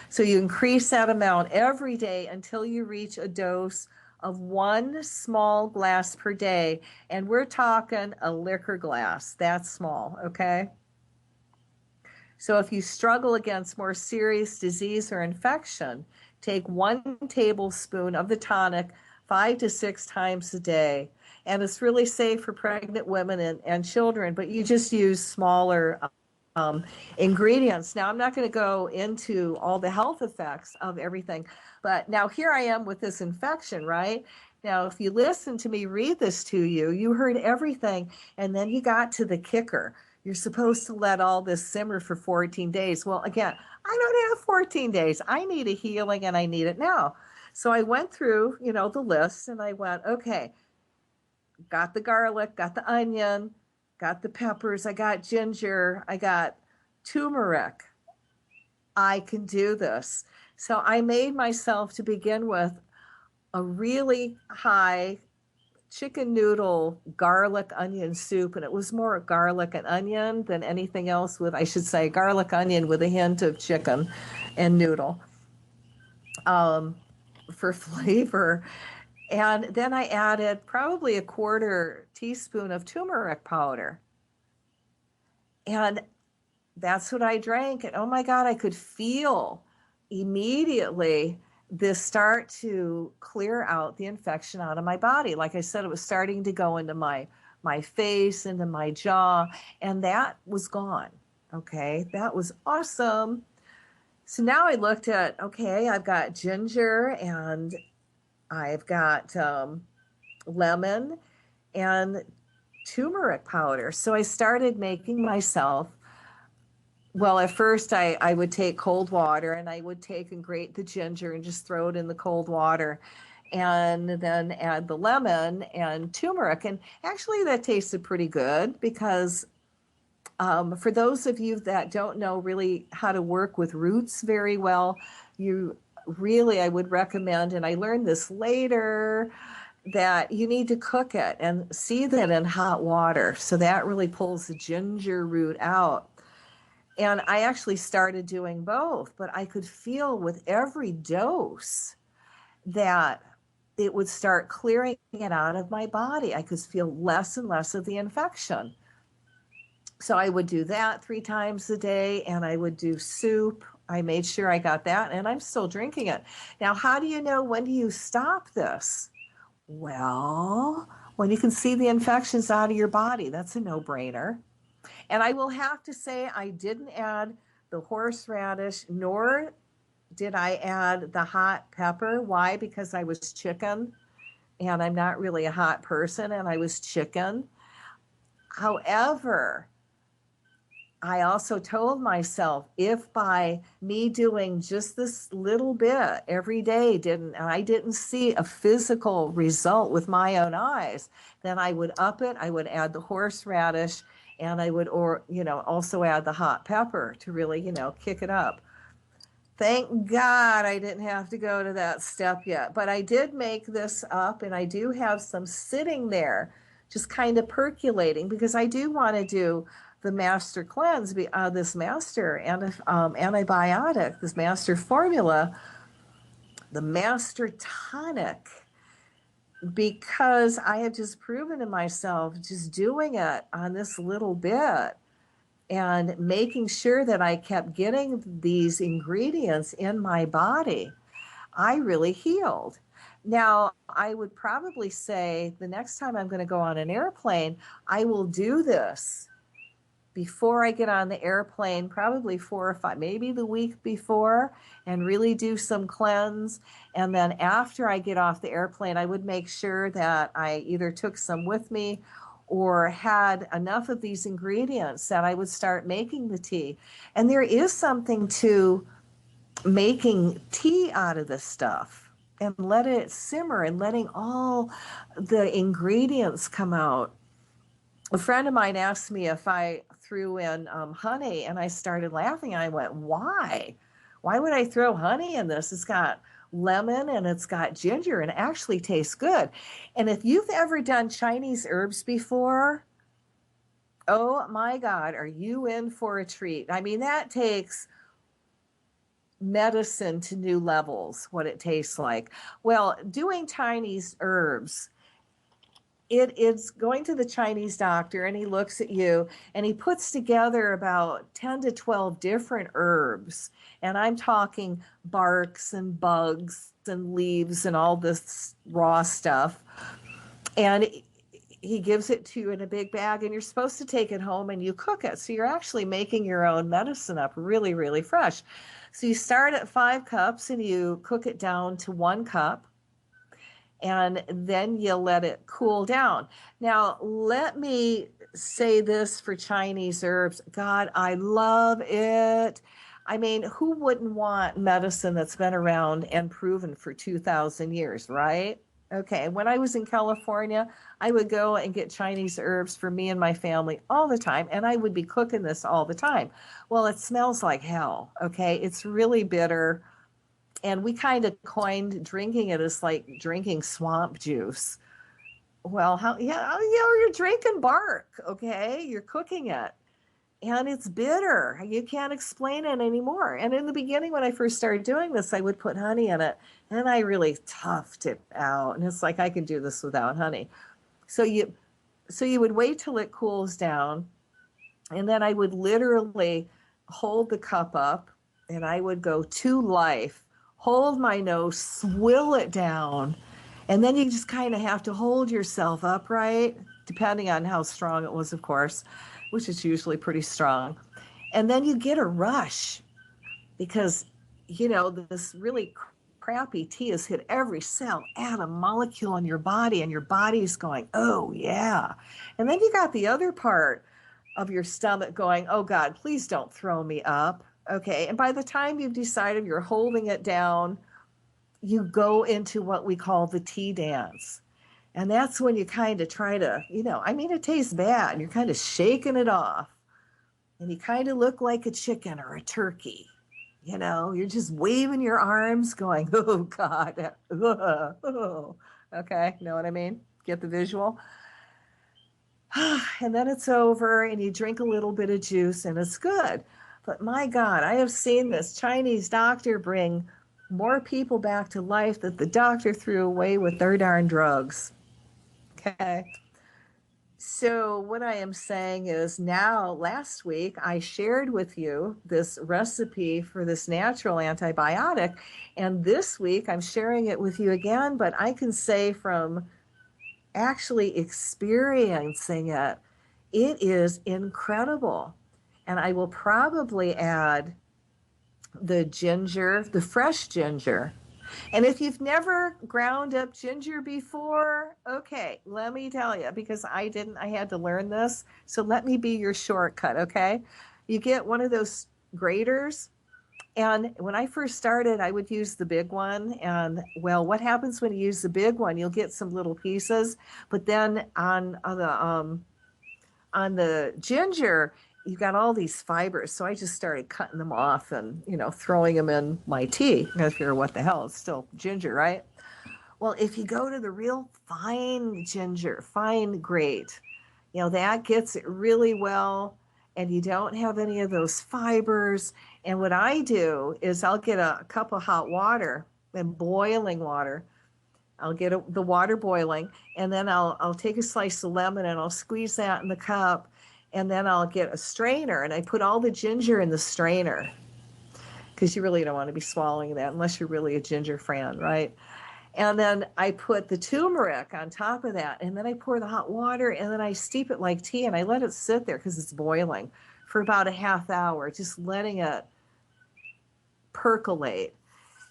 So you increase that amount every day until you reach a dose of 1 small glass per day. And we're talking a liquor glass. That's small, okay? So if you struggle against more serious disease or infection, take 1 tablespoon of the tonic 5 to 6 times a day. And it's really safe for pregnant women and children, but you just use smaller ingredients. Now, I'm not going to go into all the health effects of everything, but now here I am with this infection, right? Now, if you listen to me read this to you, you heard everything, and then you got to the kicker. You're supposed to let all this simmer for 14 days. Well, again, I don't have 14 days. I need a healing, and I need it now. So I went through, the list, and I went, okay, got the garlic, got the onion, got the peppers, I got ginger, I got turmeric. I can do this. So I made myself, to begin with, a really high chicken noodle garlic onion soup, and it was more garlic and onion than anything else, with, I should say, garlic onion with a hint of chicken and noodle for flavor. And then I added probably a 1/4 teaspoon of turmeric powder. And that's what I drank. And oh my God, I could feel immediately this start to clear out the infection out of my body. Like I said, it was starting to go into my face, into my jaw, and that was gone. Okay, that was awesome. So now I looked at, okay, I've got ginger and I've got lemon and turmeric powder. So I started making myself, well, at first I would take cold water and I would take and grate the ginger and just throw it in the cold water and then add the lemon and turmeric. And actually that tasted pretty good because for those of you that don't know really how to work with roots very well, I would recommend, and I learned this later, that you need to cook it and seethe it in hot water. So that really pulls the ginger root out. And I actually started doing both, but I could feel with every dose that it would start clearing it out of my body. I could feel less and less of the infection. So I would do that 3 times a day, and I would do soup. I made sure I got that, and I'm still drinking it. Now, how do you know when do you stop this? Well, when you can see the infections out of your body, that's a no-brainer. And I will have to say I didn't add the horseradish, nor did I add the hot pepper. Why? Because I was chicken, and I'm not really a hot person, and I was chicken. However, I also told myself, if by me doing just this little bit every day I didn't see a physical result with my own eyes, then I would up it. I would add the horseradish, and I would, also add the hot pepper to really, kick it up. Thank God I didn't have to go to that step yet, but I did make this up, and I do have some sitting there just kind of percolating because I do want to do the master cleanse, this master antibiotic, this master formula, the master tonic, because I have just proven to myself just doing it on this little bit and making sure that I kept getting these ingredients in my body, I really healed. Now, I would probably say the next time I'm going to go on an airplane, I will do this before I get on the airplane, probably 4 or 5, maybe the week before, and really do some cleanse. And then after I get off the airplane, I would make sure that I either took some with me or had enough of these ingredients that I would start making the tea. And there is something to making tea out of this stuff and let it simmer and letting all the ingredients come out. A friend of mine asked me if I threw in honey, and I started laughing. I went, why? Why would I throw honey in this? It's got lemon and it's got ginger and it actually tastes good. And if you've ever done Chinese herbs before, oh my God, are you in for a treat? I mean, that takes medicine to new levels, what it tastes like. Well, doing Chinese herbs, it's going to the Chinese doctor, and he looks at you and he puts together about 10 to 12 different herbs. And I'm talking barks and bugs and leaves and all this raw stuff. And he gives it to you in a big bag, and you're supposed to take it home and you cook it. So you're actually making your own medicine up really, really fresh. So you start at 5 cups and you cook it down to 1 cup, and then you let it cool down. Now, let me say this for Chinese herbs. God, I love it. I mean, who wouldn't want medicine that's been around and proven for 2,000 years, right? Okay, when I was in California, I would go and get Chinese herbs for me and my family all the time, and I would be cooking this all the time. Well, it smells like hell, okay? It's really bitter, and we kind of coined drinking it as like drinking swamp juice. Well, you're drinking bark, okay? You're cooking it, and it's bitter. You can't explain it anymore. And in the beginning, when I first started doing this, I would put honey in it, and I really toughed it out. And it's like, I can do this without honey. So you would wait till it cools down, and then I would literally hold the cup up, and I would go to life, hold my nose, swill it down, and then you just kind of have to hold yourself upright, depending on how strong it was, of course, which is usually pretty strong. And then you get a rush because, this really crappy tea has hit every cell, atom, molecule in your body, and your body's going, oh, yeah. And then you got the other part of your stomach going, oh, God, please don't throw me up. Okay. And by the time you've decided you're holding it down, you go into what we call the tea dance. And that's when you kind of try to, it tastes bad. You're kind of shaking it off. And you kind of look like a chicken or a turkey. You're just waving your arms going, oh, God. Okay, know what I mean? Get the visual? And then it's over, and you drink a little bit of juice, and it's good. But my God, I have seen this Chinese doctor bring more people back to life that the doctor threw away with their darn drugs. Okay. So what I am saying is, now, last week, I shared with you this recipe for this natural antibiotic. And this week, I'm sharing it with you again, but I can say from actually experiencing it, it is incredible. And I will probably add the ginger, the fresh ginger. And if you've never ground up ginger before, okay, let me tell you, because I had to learn this. So let me be your shortcut, okay? You get one of those graters. And when I first started, I would use the big one. And well, what happens when you use the big one? You'll get some little pieces, but then on the ginger, you got all these fibers. So I just started cutting them off and, throwing them in my tea. I figure, what the hell? It's still ginger, right? Well, if you go to the real fine ginger, fine grate, that gets it really well, and you don't have any of those fibers. And what I do is I'll get a cup of hot water, and boiling water. I'll get the water boiling, and then I'll take a slice of lemon and I'll squeeze that in the cup, and then I'll get a strainer and I put all the ginger in the strainer, because you really don't want to be swallowing that unless you're really a ginger fan, right? And then I put the turmeric on top of that, and then I pour the hot water, and then I steep it like tea, and I let it sit there because it's boiling for about a half hour, just letting it percolate.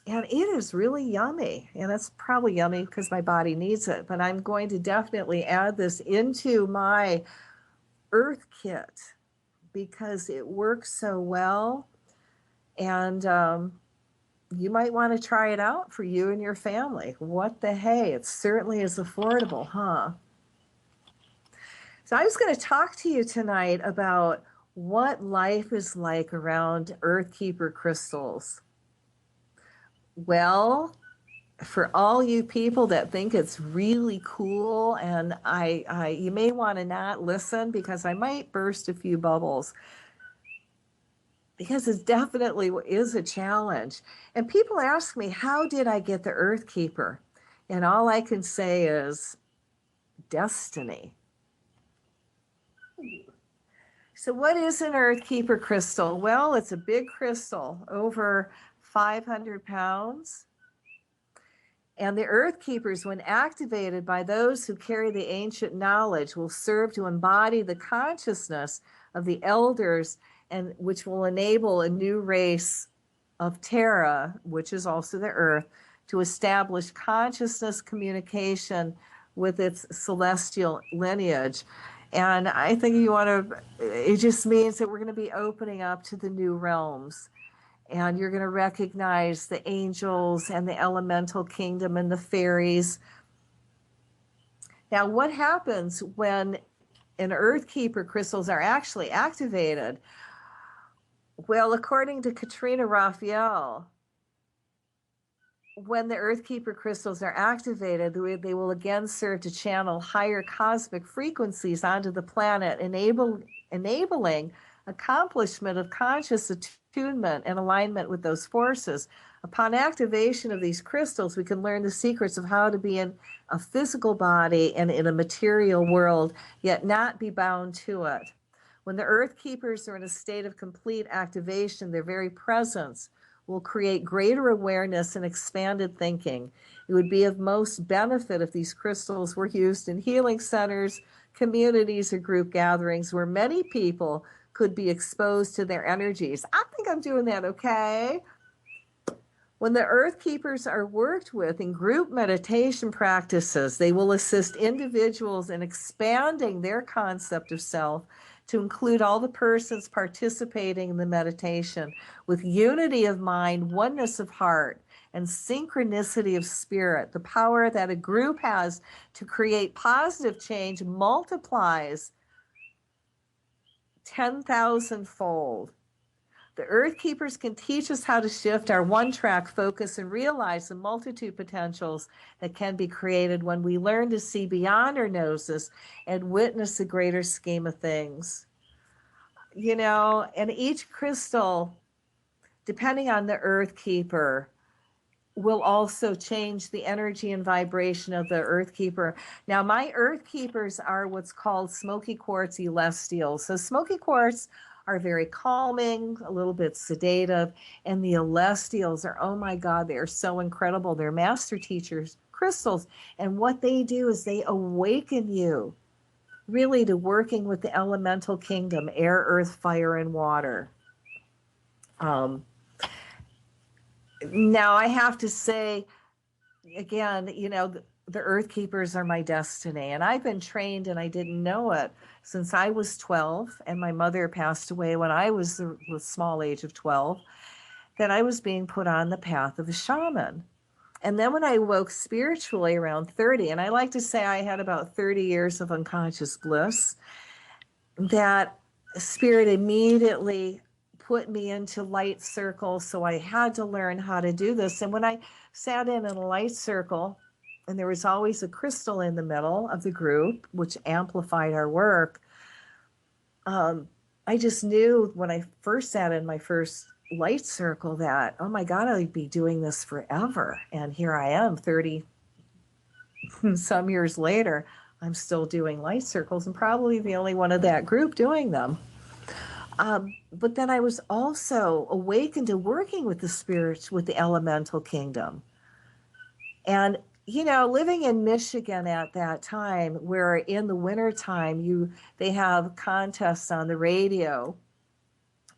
And it is really yummy, and it's probably yummy because my body needs it. But I'm going to definitely add this into my Earth Kit because it works so well. And you might want to try it out for you and your family. What the hey? It certainly is affordable, huh? So I was going to talk to you tonight about what life is like around Earth Keeper crystals. Well, for all you people that think it's really cool, and you may want to not listen because I might burst a few bubbles, because it definitely is a challenge. And people ask me, how did I get the Earth Keeper? And all I can say is, destiny. So what is an Earth Keeper crystal? Well, it's a big crystal, over 500 pounds. And the Earth Keepers, when activated by those who carry the ancient knowledge, will serve to embody the consciousness of the elders, and which will enable a new race of Terra, which is also the Earth, to establish consciousness communication with its celestial lineage. And I think it just means that we're going to be opening up to the new realms. And you're going to recognize the angels and the elemental kingdom and the fairies. Now, what happens when an Earth Keeper crystals are actually activated? Well, according to Katrina Raphael, when the Earth Keeper crystals are activated, they will again serve to channel higher cosmic frequencies onto the planet, enabling accomplishment of conscious attunement and alignment with those forces. Upon activation of these crystals, we can learn the secrets of how to be in a physical body and in a material world, yet not be bound to it. When the Earth Keepers are in a state of complete activation, their very presence will create greater awareness and expanded thinking. It would be of most benefit if these crystals were used in healing centers, communities, or group gatherings where many people could be exposed to their energies. I think I'm doing that okay. When the Earth Keepers are worked with in group meditation practices, they will assist individuals in expanding their concept of self to include all the persons participating in the meditation with unity of mind, oneness of heart, and synchronicity of spirit. The power that a group has to create positive change multiplies 10,000-fold. The Earth Keepers can teach us how to shift our one-track focus and realize the multitude potentials that can be created when we learn to see beyond our noses and witness the greater scheme of things. You know, and each crystal, depending on the Earth Keeper, will also change the energy and vibration of the Earth Keeper. Now, my Earth Keepers are what's called Smoky Quartz Elestial. So Smoky Quartz are very calming, a little bit sedative, and the Elestials are, oh my God, they are so incredible. They're master teachers, crystals, and what they do is they awaken you really to working with the elemental kingdom, air, earth, fire, and water. Now, I have to say, again, you know, the Earth Keepers are my destiny, and I've been trained, and I didn't know it, since I was 12, and my mother passed away when I was the small age of 12, that I was being put on the path of a shaman. And then when I woke spiritually around 30, and I like to say I had about 30 years of unconscious bliss, that spirit immediately put me into light circles. So I had to learn how to do this. And when I sat in a light circle, and there was always a crystal in the middle of the group, which amplified our work, I just knew when I first sat in my first light circle that, oh my God, I'd be doing this forever. And here I am 30 some years later, I'm still doing light circles and probably the only one of that group doing them. But then I was also awakened to working with the spirits, with the elemental kingdom. And, you know, living in Michigan at that time, where in the wintertime, they have contests on the radio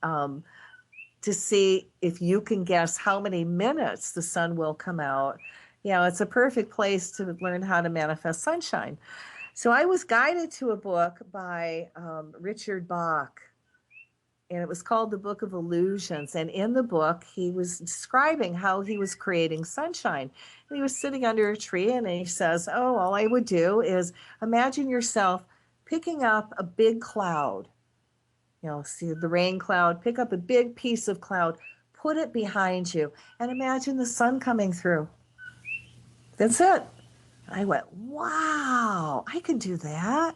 to see if you can guess how many minutes the sun will come out. You know, it's a perfect place to learn how to manifest sunshine. So I was guided to a book by Richard Bach, and it was called The Book of Illusions. And in the book, he was describing how he was creating sunshine. And he was sitting under a tree, and he says, oh, all I would do is imagine yourself picking up a big cloud. You know, see the rain cloud, pick up a big piece of cloud, put it behind you, and imagine the sun coming through. That's it. I went, wow, I can do that.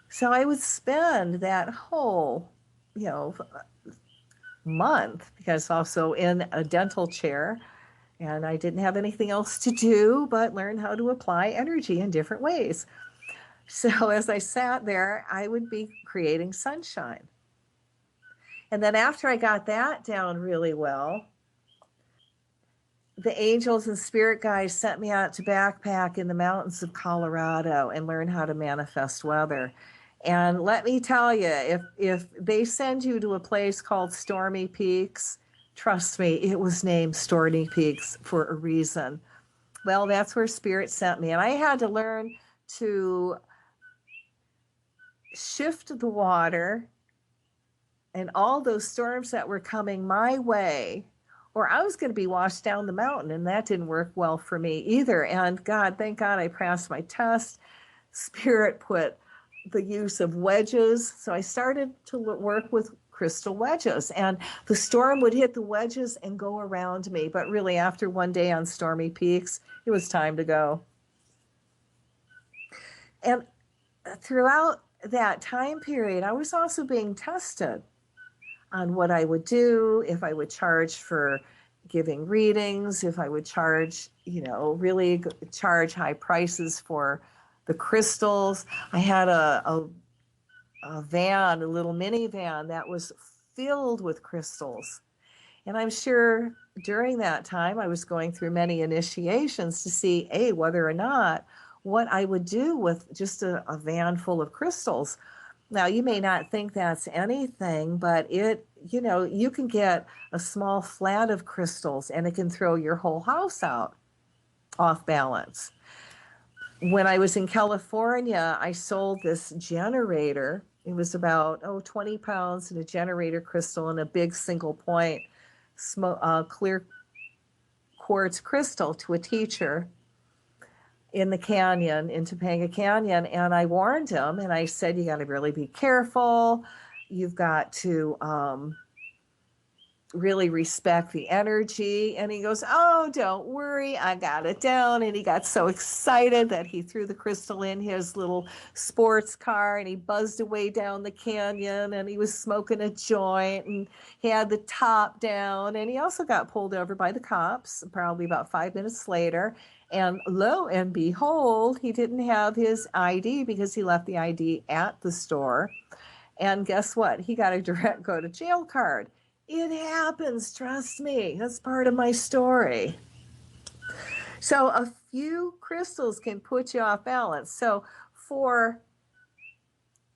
So I would spend that whole, you know, month, because also in a dental chair, And I didn't have anything else to do but learn how to apply energy in different ways. So as I sat there, I would be creating sunshine. And then after I got that down really well, the angels and spirit guides sent me out to backpack in the mountains of Colorado and learn how to manifest weather. And let me tell you, if they send you to a place called Stormy Peaks, trust me, it was named Stormy Peaks for a reason. Well, that's where spirit sent me. And I had to learn to shift the water and all those storms that were coming my way, or I was going to be washed down the mountain, and that didn't work well for me either. And God, thank God I passed my test. Spirit put the use of wedges. So I started to work with crystal wedges, and the storm would hit the wedges and go around me. But really, after one day on Stormy Peaks, it was time to go. And throughout that time period, I was also being tested on what I would do, if I would charge for giving readings, if I would charge, really charge high prices for the crystals. I had a van, a little minivan that was filled with crystals. And I'm sure during that time I was going through many initiations to see, whether or not what I would do with just a van full of crystals. Now, you may not think that's anything, but you can get a small flat of crystals and it can throw your whole house out off balance. When I was in California, I sold this generator. It was about 20 pounds in a generator crystal and a big single point clear quartz crystal to a teacher in the canyon, in Topanga Canyon. And I warned him and I said, you got to really be careful. You've got to really respect the energy. And he goes, oh, don't worry, I got it down. And he got so excited that he threw the crystal in his little sports car and he buzzed away down the canyon, and he was smoking a joint and he had the top down. And he also got pulled over by the cops probably about 5 minutes later. And lo and behold, he didn't have his ID because he left the ID at the store. And guess what? He got a direct go to jail card. It happens, trust me. That's part of my story. So a few crystals can put you off balance. So for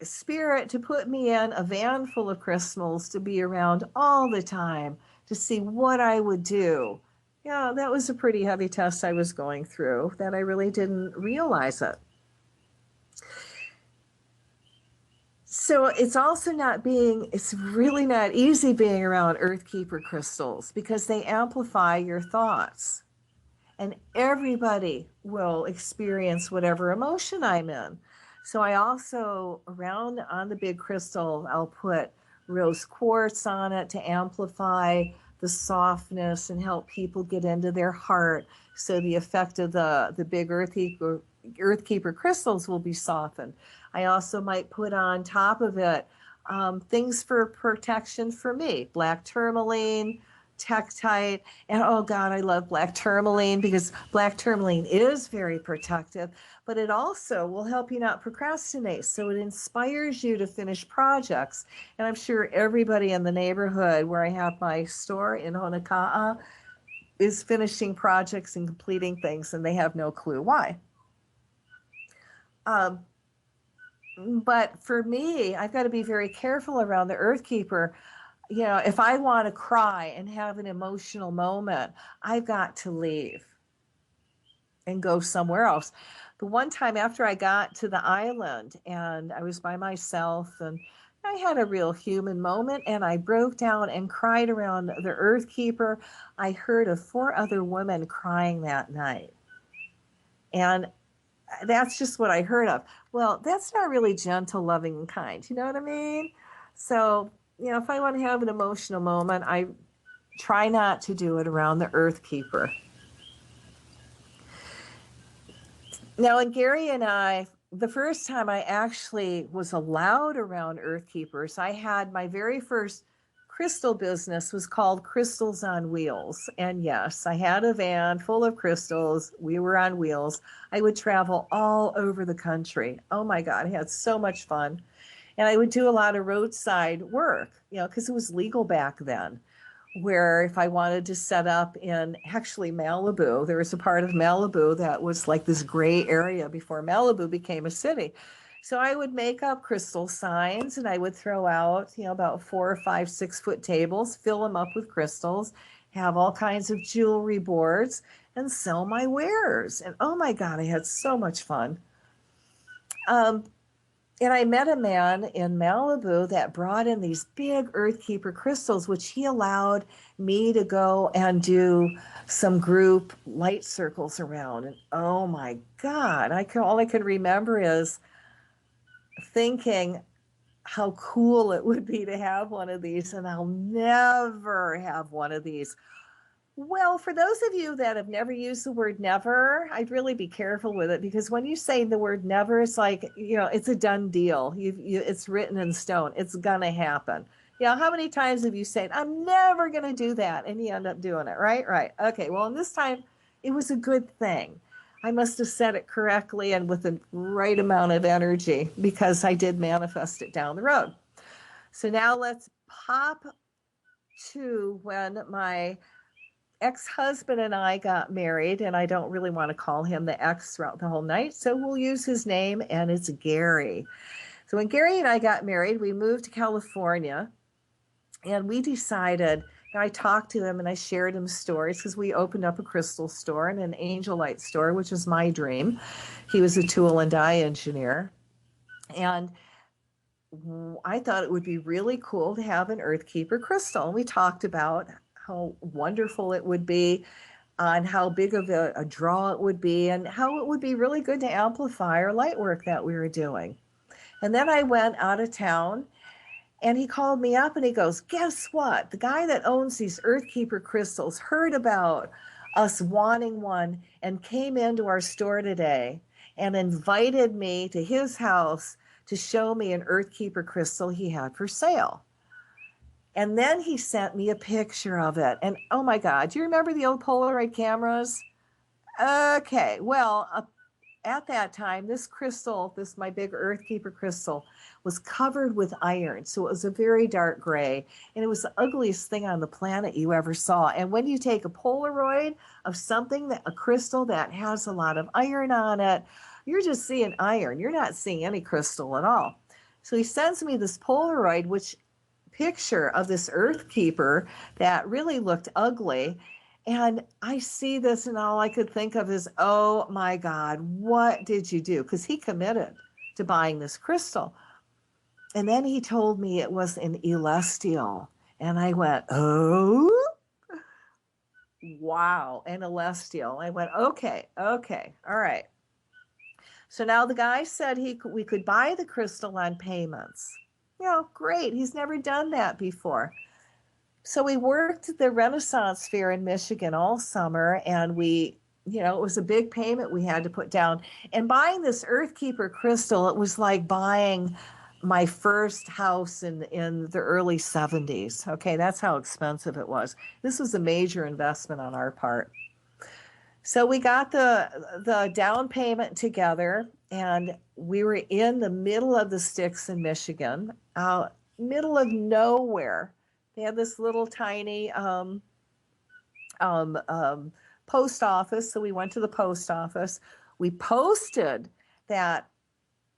spirit to put me in a van full of crystals to be around all the time to see what I would do, that was a pretty heavy test I was going through that I really didn't realize it. So it's really not easy being around Earth Keeper crystals because they amplify your thoughts. And everybody will experience whatever emotion I'm in. So I also, on the big crystal, I'll put rose quartz on it to amplify the softness and help people get into their heart. So the effect of the big Earth Keeper crystals will be softened. I also might put on top of it things for protection for me, black tourmaline, Tektite, and oh God, I love black tourmaline because black tourmaline is very protective, but it also will help you not procrastinate. So it inspires you to finish projects. And I'm sure everybody in the neighborhood where I have my store in Honeka'a is finishing projects and completing things, and they have no clue why. But for me, I've got to be very careful around the Earth Keeper. If I want to cry and have an emotional moment, I've got to leave and go somewhere else. The one time after I got to the island and I was by myself and I had a real human moment and I broke down and cried around the Earth Keeper. I heard of 4 other women crying that night. And that's just what I heard of. Well, that's not really gentle, loving, and kind. You know what I mean? So, if I want to have an emotional moment, I try not to do it around the Earth Keeper. Now, in Gary and I, the first time I actually was allowed around Earth Keepers, I had my very first crystal business was called Crystals on Wheels. And yes, I had a van full of crystals. We were on wheels. I would travel all over the country. Oh my God, I had so much fun. And I would do a lot of roadside work, because it was legal back then. Where if I wanted to set up in actually Malibu, there was a part of Malibu that was like this gray area before Malibu became a city. So I would make up crystal signs and I would throw out, about 4 or 5, 6 foot tables, fill them up with crystals, have all kinds of jewelry boards, and sell my wares. And oh my God, I had so much fun. And I met a man in Malibu that brought in these big Earth Keeper crystals, which he allowed me to go and do some group light circles around. And oh my God, all I could remember is thinking how cool it would be to have one of these. And I'll never have one of these. Well, for those of you that have never used the word never, I'd really be careful with it, because when you say the word never, it's like, it's a done deal. It's written in stone. It's going to happen. How many times have you said, I'm never going to do that? And you end up doing it, right? Right. Okay. Well, and this time it was a good thing. I must have said it correctly and with the right amount of energy, because I did manifest it down the road. So now let's pop to when my ex-husband and I got married, and I don't really want to call him the ex throughout the whole night, so we'll use his name, and it's Gary. So when Gary and I got married, we moved to California, and we decided, I talked to him and I shared him stories, because we opened up a crystal store and an angel light store, which was my dream. He was a tool and die engineer, and I thought it would be really cool to have an Earth Keeper crystal. And we talked about how wonderful it would be, and how big of a draw it would be, and how it would be really good to amplify our light work that we were doing. And then I went out of town, and he called me up and he goes, guess what? The guy that owns these Earth Keeper crystals heard about us wanting one and came into our store today and invited me to his house to show me an Earth Keeper crystal he had for sale. And then he sent me a picture of it. And oh my God, do you remember the old Polaroid cameras? Okay, well, at that time, this crystal, my big Earth Keeper crystal, was covered with iron. So it was a very dark gray. And it was the ugliest thing on the planet you ever saw. And when you take a Polaroid of a crystal that has a lot of iron on it, you're just seeing iron. You're not seeing any crystal at all. So he sends me this Polaroid, picture of this Earth Keeper that really looked ugly. And I see this and all I could think of is, oh my God, what did you do? Because he committed to buying this crystal. And then he told me it was an Elestial. And I went, oh, wow, an Elestial. I went, okay, all right. So now the guy said we could buy the crystal on payments. Great. He's never done that before. So we worked at the Renaissance Fair in Michigan all summer, and it was a big payment we had to put down. And buying this Earth Keeper crystal, it was like buying my first house in the early 70s. Okay, that's how expensive it was. This was a major investment on our part. So we got the down payment together, and we were in the middle of the sticks in Michigan, middle of nowhere. They had this little tiny post office, so we went to the post office. We posted that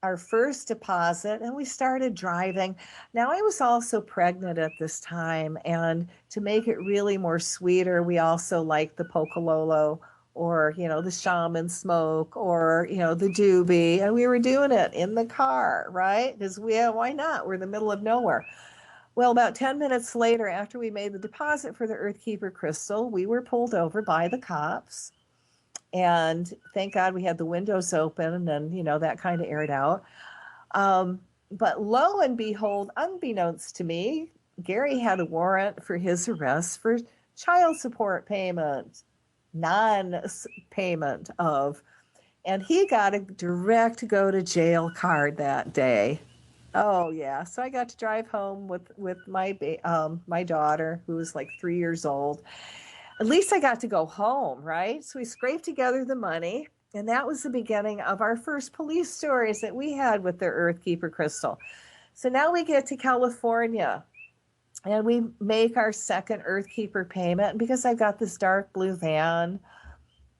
our first deposit, and we started driving. Now, I was also pregnant at this time, and to make it really more sweeter, we also liked the Pocololo, or, the shaman smoke, or, the doobie. And we were doing it in the car, right? Because why not? We're in the middle of nowhere. Well, about 10 minutes later, after we made the deposit for the Earth Keeper crystal, we were pulled over by the cops. And thank God we had the windows open and, that kind of aired out. But lo and behold, unbeknownst to me, Gary had a warrant for his arrest for child support payment, non-payment of, and he got a direct go to jail card that day. Oh yeah. So I got to drive home with my daughter who was like 3 years old. At least I got to go home, right? So we scraped together the money, and that was the beginning of our first police stories that we had with the Earth Keeper crystal. So now we get to California and we make our second Earth Keeper payment. And because I've got this dark blue van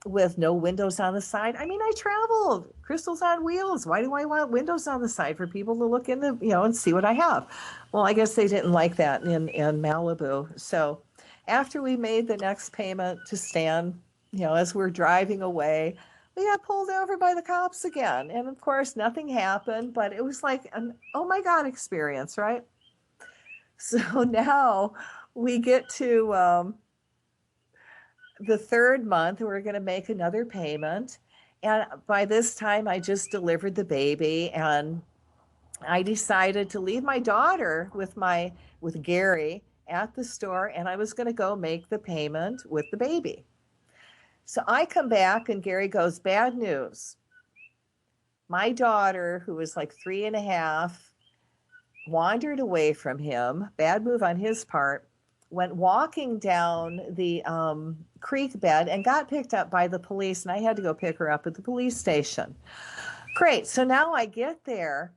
with no windows on the side. I mean, I traveled crystals on wheels. Why do I want windows on the side for people to look in the, and see what I have? Well, I guess they didn't like that in Malibu. So after we made the next payment to Stan, as we're driving away, we got pulled over by the cops again. And of course, nothing happened, but it was like an oh my God experience, right? So now we get to the third month, we're going to make another payment. And by this time, I just delivered the baby, and I decided to leave my daughter with Gary at the store, and I was going to go make the payment with the baby. So I come back, and Gary goes, "Bad news. My daughter, who was like 3.5, wandered away from him. Bad move on his part. Went walking down the creek bed and got picked up by the police, and I had to go pick her up at the police station." Great. So now I get there,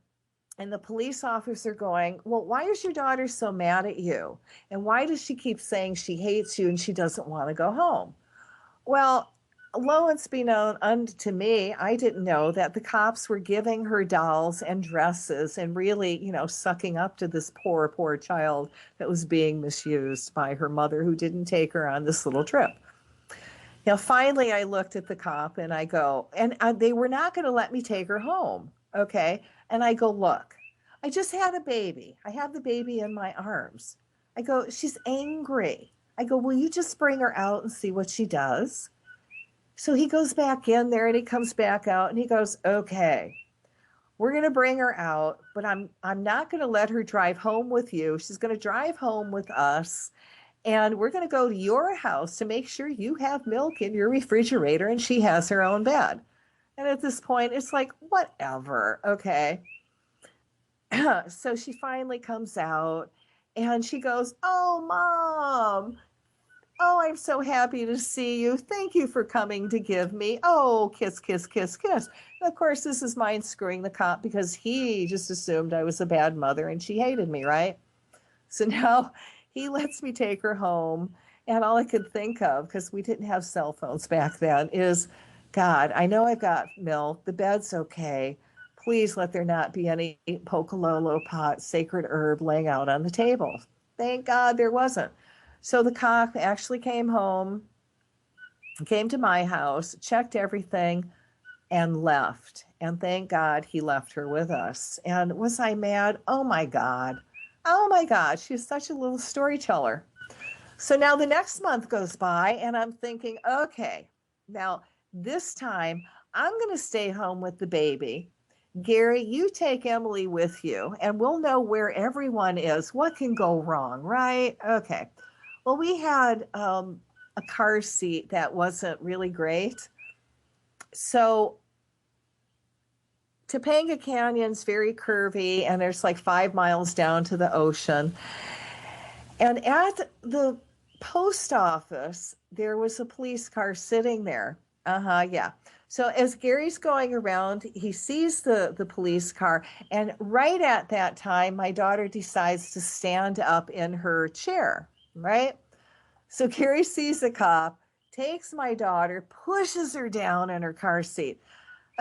and the police officer going, "Well, why is your daughter so mad at you? And why does she keep saying she hates you and she doesn't want to go home?" Well, lo and be known unto me, I didn't know that the cops were giving her dolls and dresses and really, sucking up to this poor, poor child that was being misused by her mother who didn't take her on this little trip. Now, finally, I looked at the cop and I go, and they were not going to let me take her home. Okay. And I go, "Look, I just had a baby. I have the baby in my arms." I go, "She's angry." I go, "Will you just bring her out and see what she does?" So he goes back in there and he comes back out and he goes, "Okay, we're going to bring her out, but I'm not going to let her drive home with you. She's going to drive home with us, and we're going to go to your house to make sure you have milk in your refrigerator and she has her own bed." And at this point, it's like, whatever, okay. So she finally comes out and she goes, "Oh, Mom. Oh, I'm so happy to see you. Thank you for coming to give me. Oh, kiss, kiss, kiss, kiss." And of course, this is mine screwing the cop because he just assumed I was a bad mother and she hated me, right? So now he lets me take her home. And all I could think of, because we didn't have cell phones back then, is, "God, I know I've got milk. The bed's okay. Please let there not be any pocololo pot, sacred herb laying out on the table." Thank God there wasn't. So the cop actually came home, came to my house, checked everything, and left. And thank God he left her with us. And was I mad? Oh my God. Oh my God. She's such a little storyteller. So now the next month goes by, and I'm thinking, okay, now this time I'm going to stay home with the baby. Gary, you take Emily with you, and we'll know where everyone is. What can go wrong, right? Okay. Well, we had a car seat that wasn't really great. So Topanga Canyon's very curvy, and there's like 5 miles down to the ocean. And at the post office, there was a police car sitting there. Yeah. So as Gary's going around, he sees the police car, and right at that time, my daughter decides to stand up in her chair, right? So Gary sees the cop, takes my daughter, pushes her down in her car seat.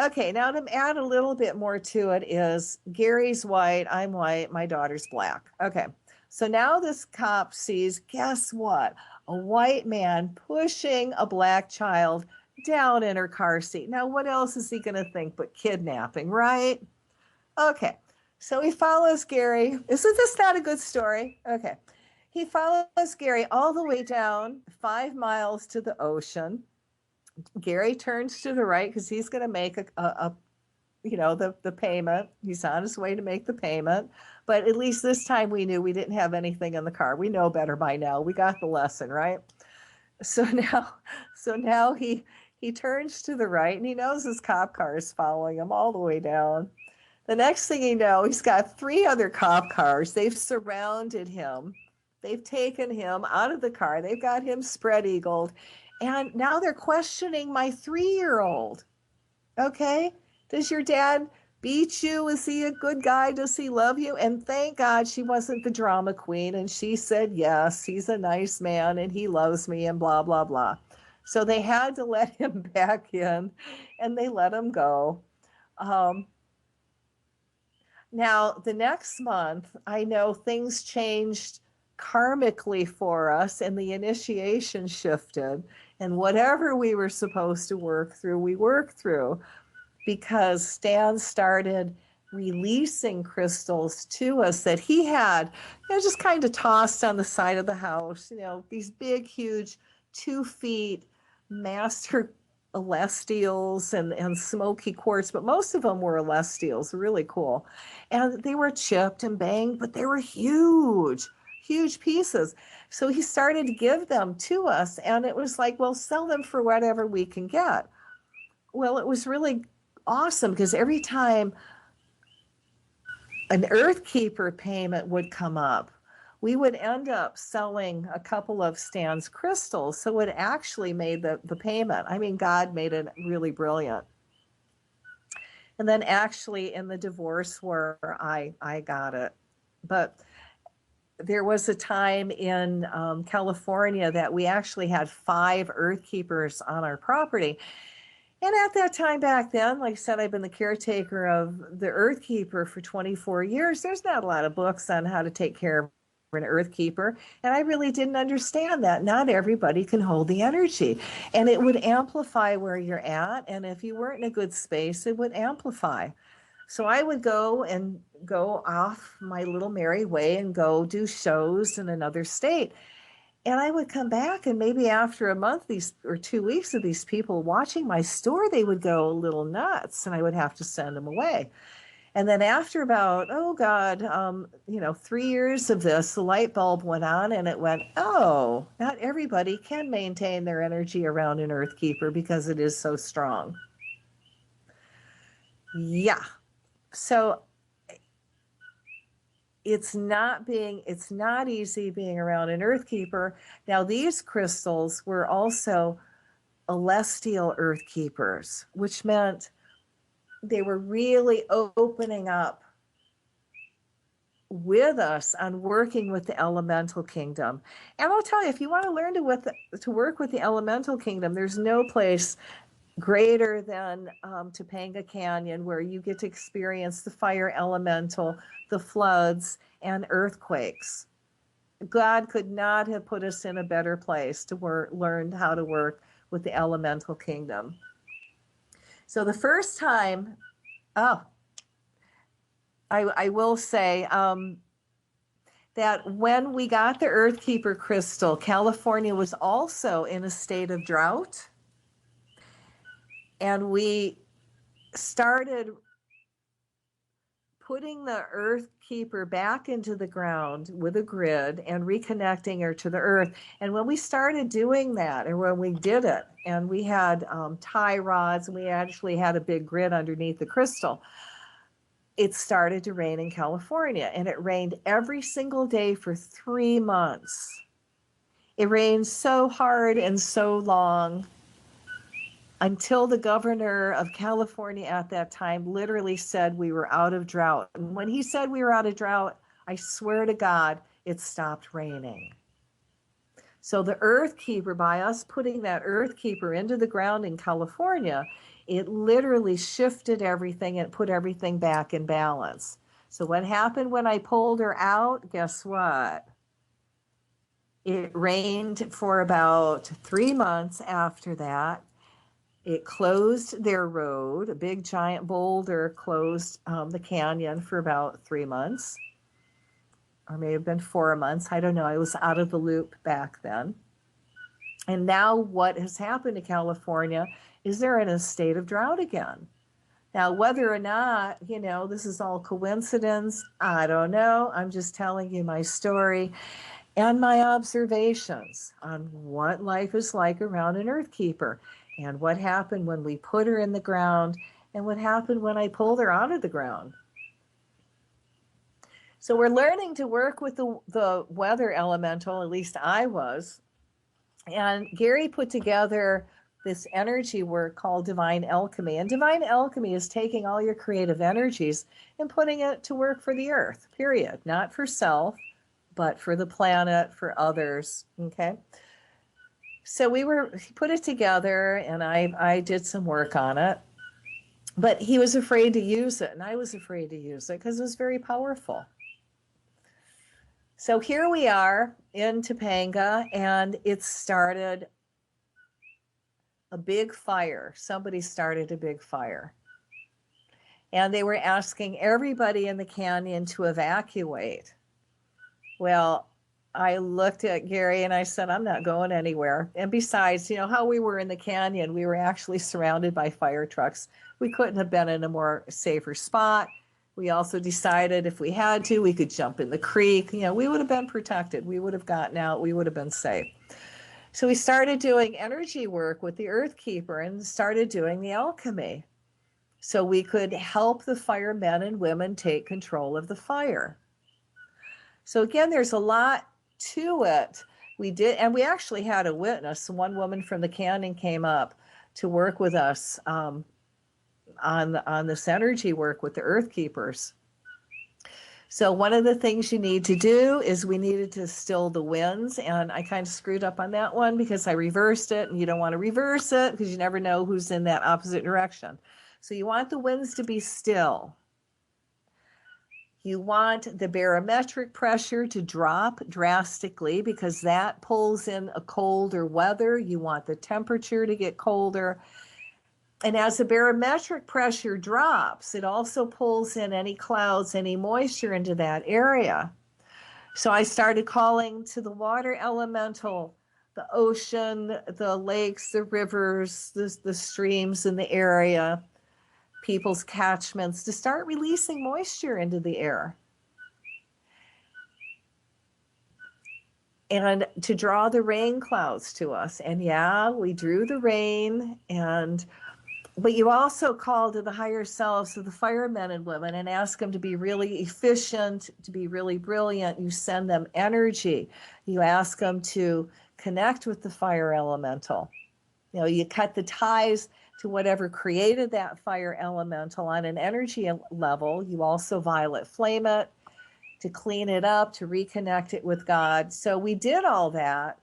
Okay, now to add a little bit more to it is Gary's white, I'm white, my daughter's black. Okay, so now this cop sees, guess what? A white man pushing a black child down in her car seat. Now, what else is he going to think but kidnapping, right? Okay, so he follows Gary. Isn't this not a good story? Okay. He follows Gary all the way down 5 miles to the ocean. Gary turns to the right because he's going to make the payment. He's on his way to make the payment. But at least this time we knew we didn't have anything in the car. We know better by now. We got the lesson, right? So now he turns to the right and he knows his cop car is following him all the way down. The next thing you know, he's got 3 other cop cars. They've surrounded him. They've taken him out of the car. They've got him spread eagled. And now they're questioning my 3-year-old. Okay? Does your dad beat you? Is he a good guy? Does he love you? And thank God she wasn't the drama queen. And she said, yes, he's a nice man and he loves me and blah, blah, blah. So they had to let him back in and they let him go. Now, the next month, I know things changed karmically for us and the initiation shifted. And whatever we were supposed to work through, we worked through because Stan started releasing crystals to us that he had, just kind of tossed on the side of the house, these big, huge 2 feet master Elestials and Smoky Quartz, but most of them were Elestials, really cool. And they were chipped and banged, but they were huge, huge pieces. So he started to give them to us, and it was like, well, sell them for whatever we can get. Well, it was really awesome because every time an Earth Keeper payment would come up, we would end up selling a couple of Stan's crystals. So it actually made the payment. I mean, God made it really brilliant. And then actually in the divorce where I got it. But there was a time in California that we actually had 5 Earth Keepers on our property. And at that time back then, like I said, I've been the caretaker of the Earth Keeper for 24 years. There's not a lot of books on how to take care of an Earth Keeper. And I really didn't understand that. Not everybody can hold the energy. And it would amplify where you're at. And if you weren't in a good space, it would amplify. So I would go off my little merry way and go do shows in another state. And I would come back, and maybe after a month, 2 weeks of these people watching my store, they would go a little nuts, and I would have to send them away. And then after about, 3 years of this, the light bulb went on, and it went, oh, not everybody can maintain their energy around an Earth Keeper because it is so strong. Yeah. So it's not easy being around an Earth Keeper. Now, these crystals were also Elestial Earth Keepers, which meant they were really opening up with us on working with the elemental kingdom. And I'll tell you, if you want to learn to work with the elemental kingdom, there's no place greater than Topanga Canyon, where you get to experience the fire elemental, the floods, and earthquakes. God could not have put us in a better place to learn how to work with the elemental kingdom. So the first time, I will say that when we got the Earth Keeper crystal, California was also in a state of drought. And we started putting the Earth Keeper back into the ground with a grid and reconnecting her to the earth. And when we started doing that, or when we did it, and we had tie rods, and we actually had a big grid underneath the crystal, it started to rain in California. And it rained every single day for 3 months. It rained so hard and so long until the governor of California at that time literally said we were out of drought. And when he said we were out of drought, I swear to God, it stopped raining. So the Earth Keeper, by us putting that Earth Keeper into the ground in California, it literally shifted everything and put everything back in balance. So what happened when I pulled her out? Guess what? It rained for about 3 months after that. It closed their road. A big giant boulder closed the canyon for about 3 months, or may have been 4 months. I don't know. I was out of the loop back then. And now what has happened to California is they're in a state of drought again. Now, whether or not, this is all coincidence, I don't know. I'm just telling you my story and my observations on what life is like around an Earth Keeper, and what happened when we put her in the ground, and what happened when I pulled her out of the ground. So we're learning to work with the weather elemental, at least I was. And Gary put together this energy work called Divine Alchemy. And Divine Alchemy is taking all your creative energies and putting it to work for the earth, period. Not for self, but for the planet, for others. Okay. So he put it together, and I did some work on it. But he was afraid to use it, and I was afraid to use it because it was very powerful. So here we are in Topanga, and it started a big fire. Somebody started a big fire. And they were asking everybody in the canyon to evacuate. Well, I looked at Gary and I said, I'm not going anywhere. And besides, you know, how we were in the canyon, we were actually surrounded by fire trucks. We couldn't have been in a more safer spot. We also decided if we had to, we could jump in the creek. You know, we would have been protected. We would have gotten out. We would have been safe. So we started doing energy work with the Earth Keeper and started doing the alchemy so we could help the firemen and women take control of the fire. So again, there's a lot to it. We did, and we actually had a witness. One woman from the canyon came up to work with us on this energy work with the Earth Keepers. So one of the things you need to do is we needed to still the winds, and I kind of screwed up on that one because I reversed it, and you don't want to reverse it because you never know who's in that opposite direction. So you want the winds to be still. You want the barometric pressure to drop drastically because that pulls in a colder weather. You want the temperature to get colder. And as the barometric pressure drops, it also pulls in any clouds, any moisture into that area. So I started calling to the water elemental, the ocean, the lakes, the rivers, the streams in the area, people's catchments, to start releasing moisture into the air. And to draw the rain clouds to us. And yeah, we drew the rain, but you also call to the higher selves of the firemen and women and ask them to be really efficient, to be really brilliant. You send them energy. You ask them to connect with the fire elemental. You know, you cut the ties to whatever created that fire elemental on an energy level. You also violet flame it to clean it up, to reconnect it with God. So we did all that.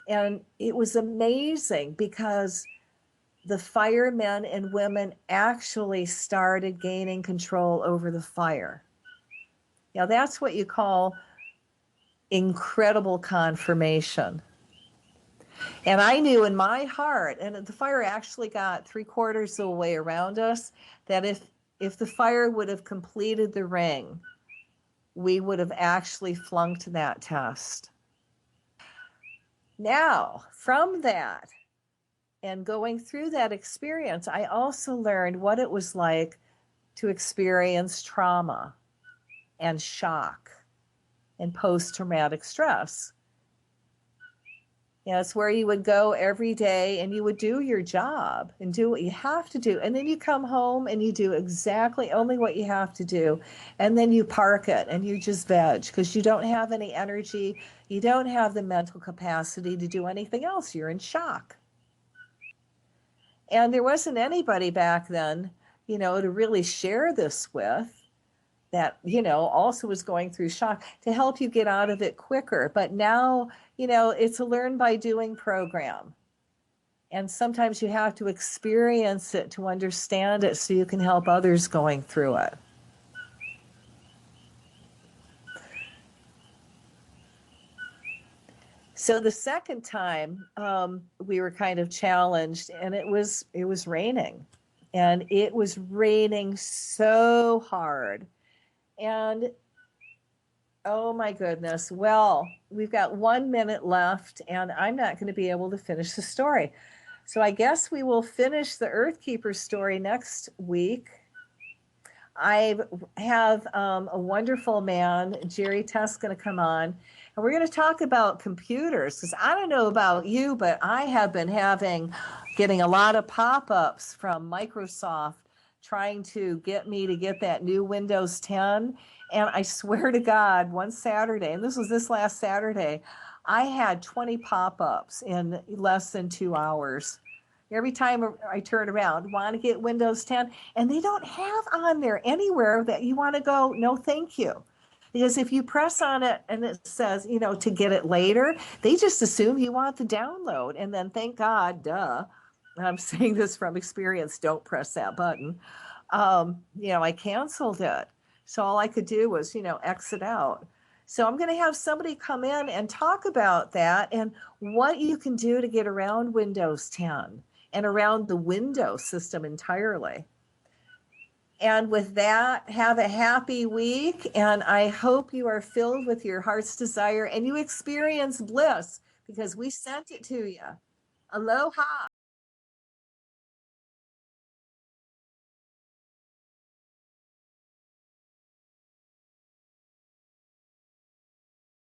And it was amazing because the firemen and women actually started gaining control over the fire. Now, that's what you call incredible confirmation. And I knew in my heart, and the fire actually got 3/4 of the way around us, that if the fire would have completed the ring, we would have actually flunked that test. Now, from that, and going through that experience, I also learned what it was like to experience trauma and shock and post-traumatic stress. You know, it's where you would go every day and you would do your job and do what you have to do. And then you come home and you do exactly only what you have to do. And then you park it and you just veg because you don't have any energy. You don't have the mental capacity to do anything else. You're in shock. And there wasn't anybody back then, you know, to really share this with that, you know, also was going through shock to help you get out of it quicker. But now, you know, it's a learn by doing program. And sometimes you have to experience it to understand it so you can help others going through it. So the second time we were kind of challenged, and it was raining, and it was raining so hard. And oh my goodness, well, we've got 1 minute left, and I'm not going to be able to finish the story. So I guess we will finish the Earth Keeper story next week. I have a wonderful man, Jerry Tess, going to come on, and we're going to talk about computers, because I don't know about you, but I have been getting a lot of pop-ups from Microsoft trying to get me to get that new Windows 10. And I swear to God, one Saturday, and this was this last Saturday, I had 20 pop-ups in less than 2 hours. Every time I turn around, want to get Windows 10, and they don't have on there anywhere that you want to go, no, thank you. Because if you press on it and it says, you know, to get it later, they just assume you want the download. And then thank God, duh, and I'm saying this from experience, don't press that button. You know, I canceled it. So all I could do was, you know, exit out. So I'm going to have somebody come in and talk about that and what you can do to get around Windows 10 and around the Windows system entirely. And with that, have a happy week. And I hope you are filled with your heart's desire and you experience bliss because we sent it to you. Aloha.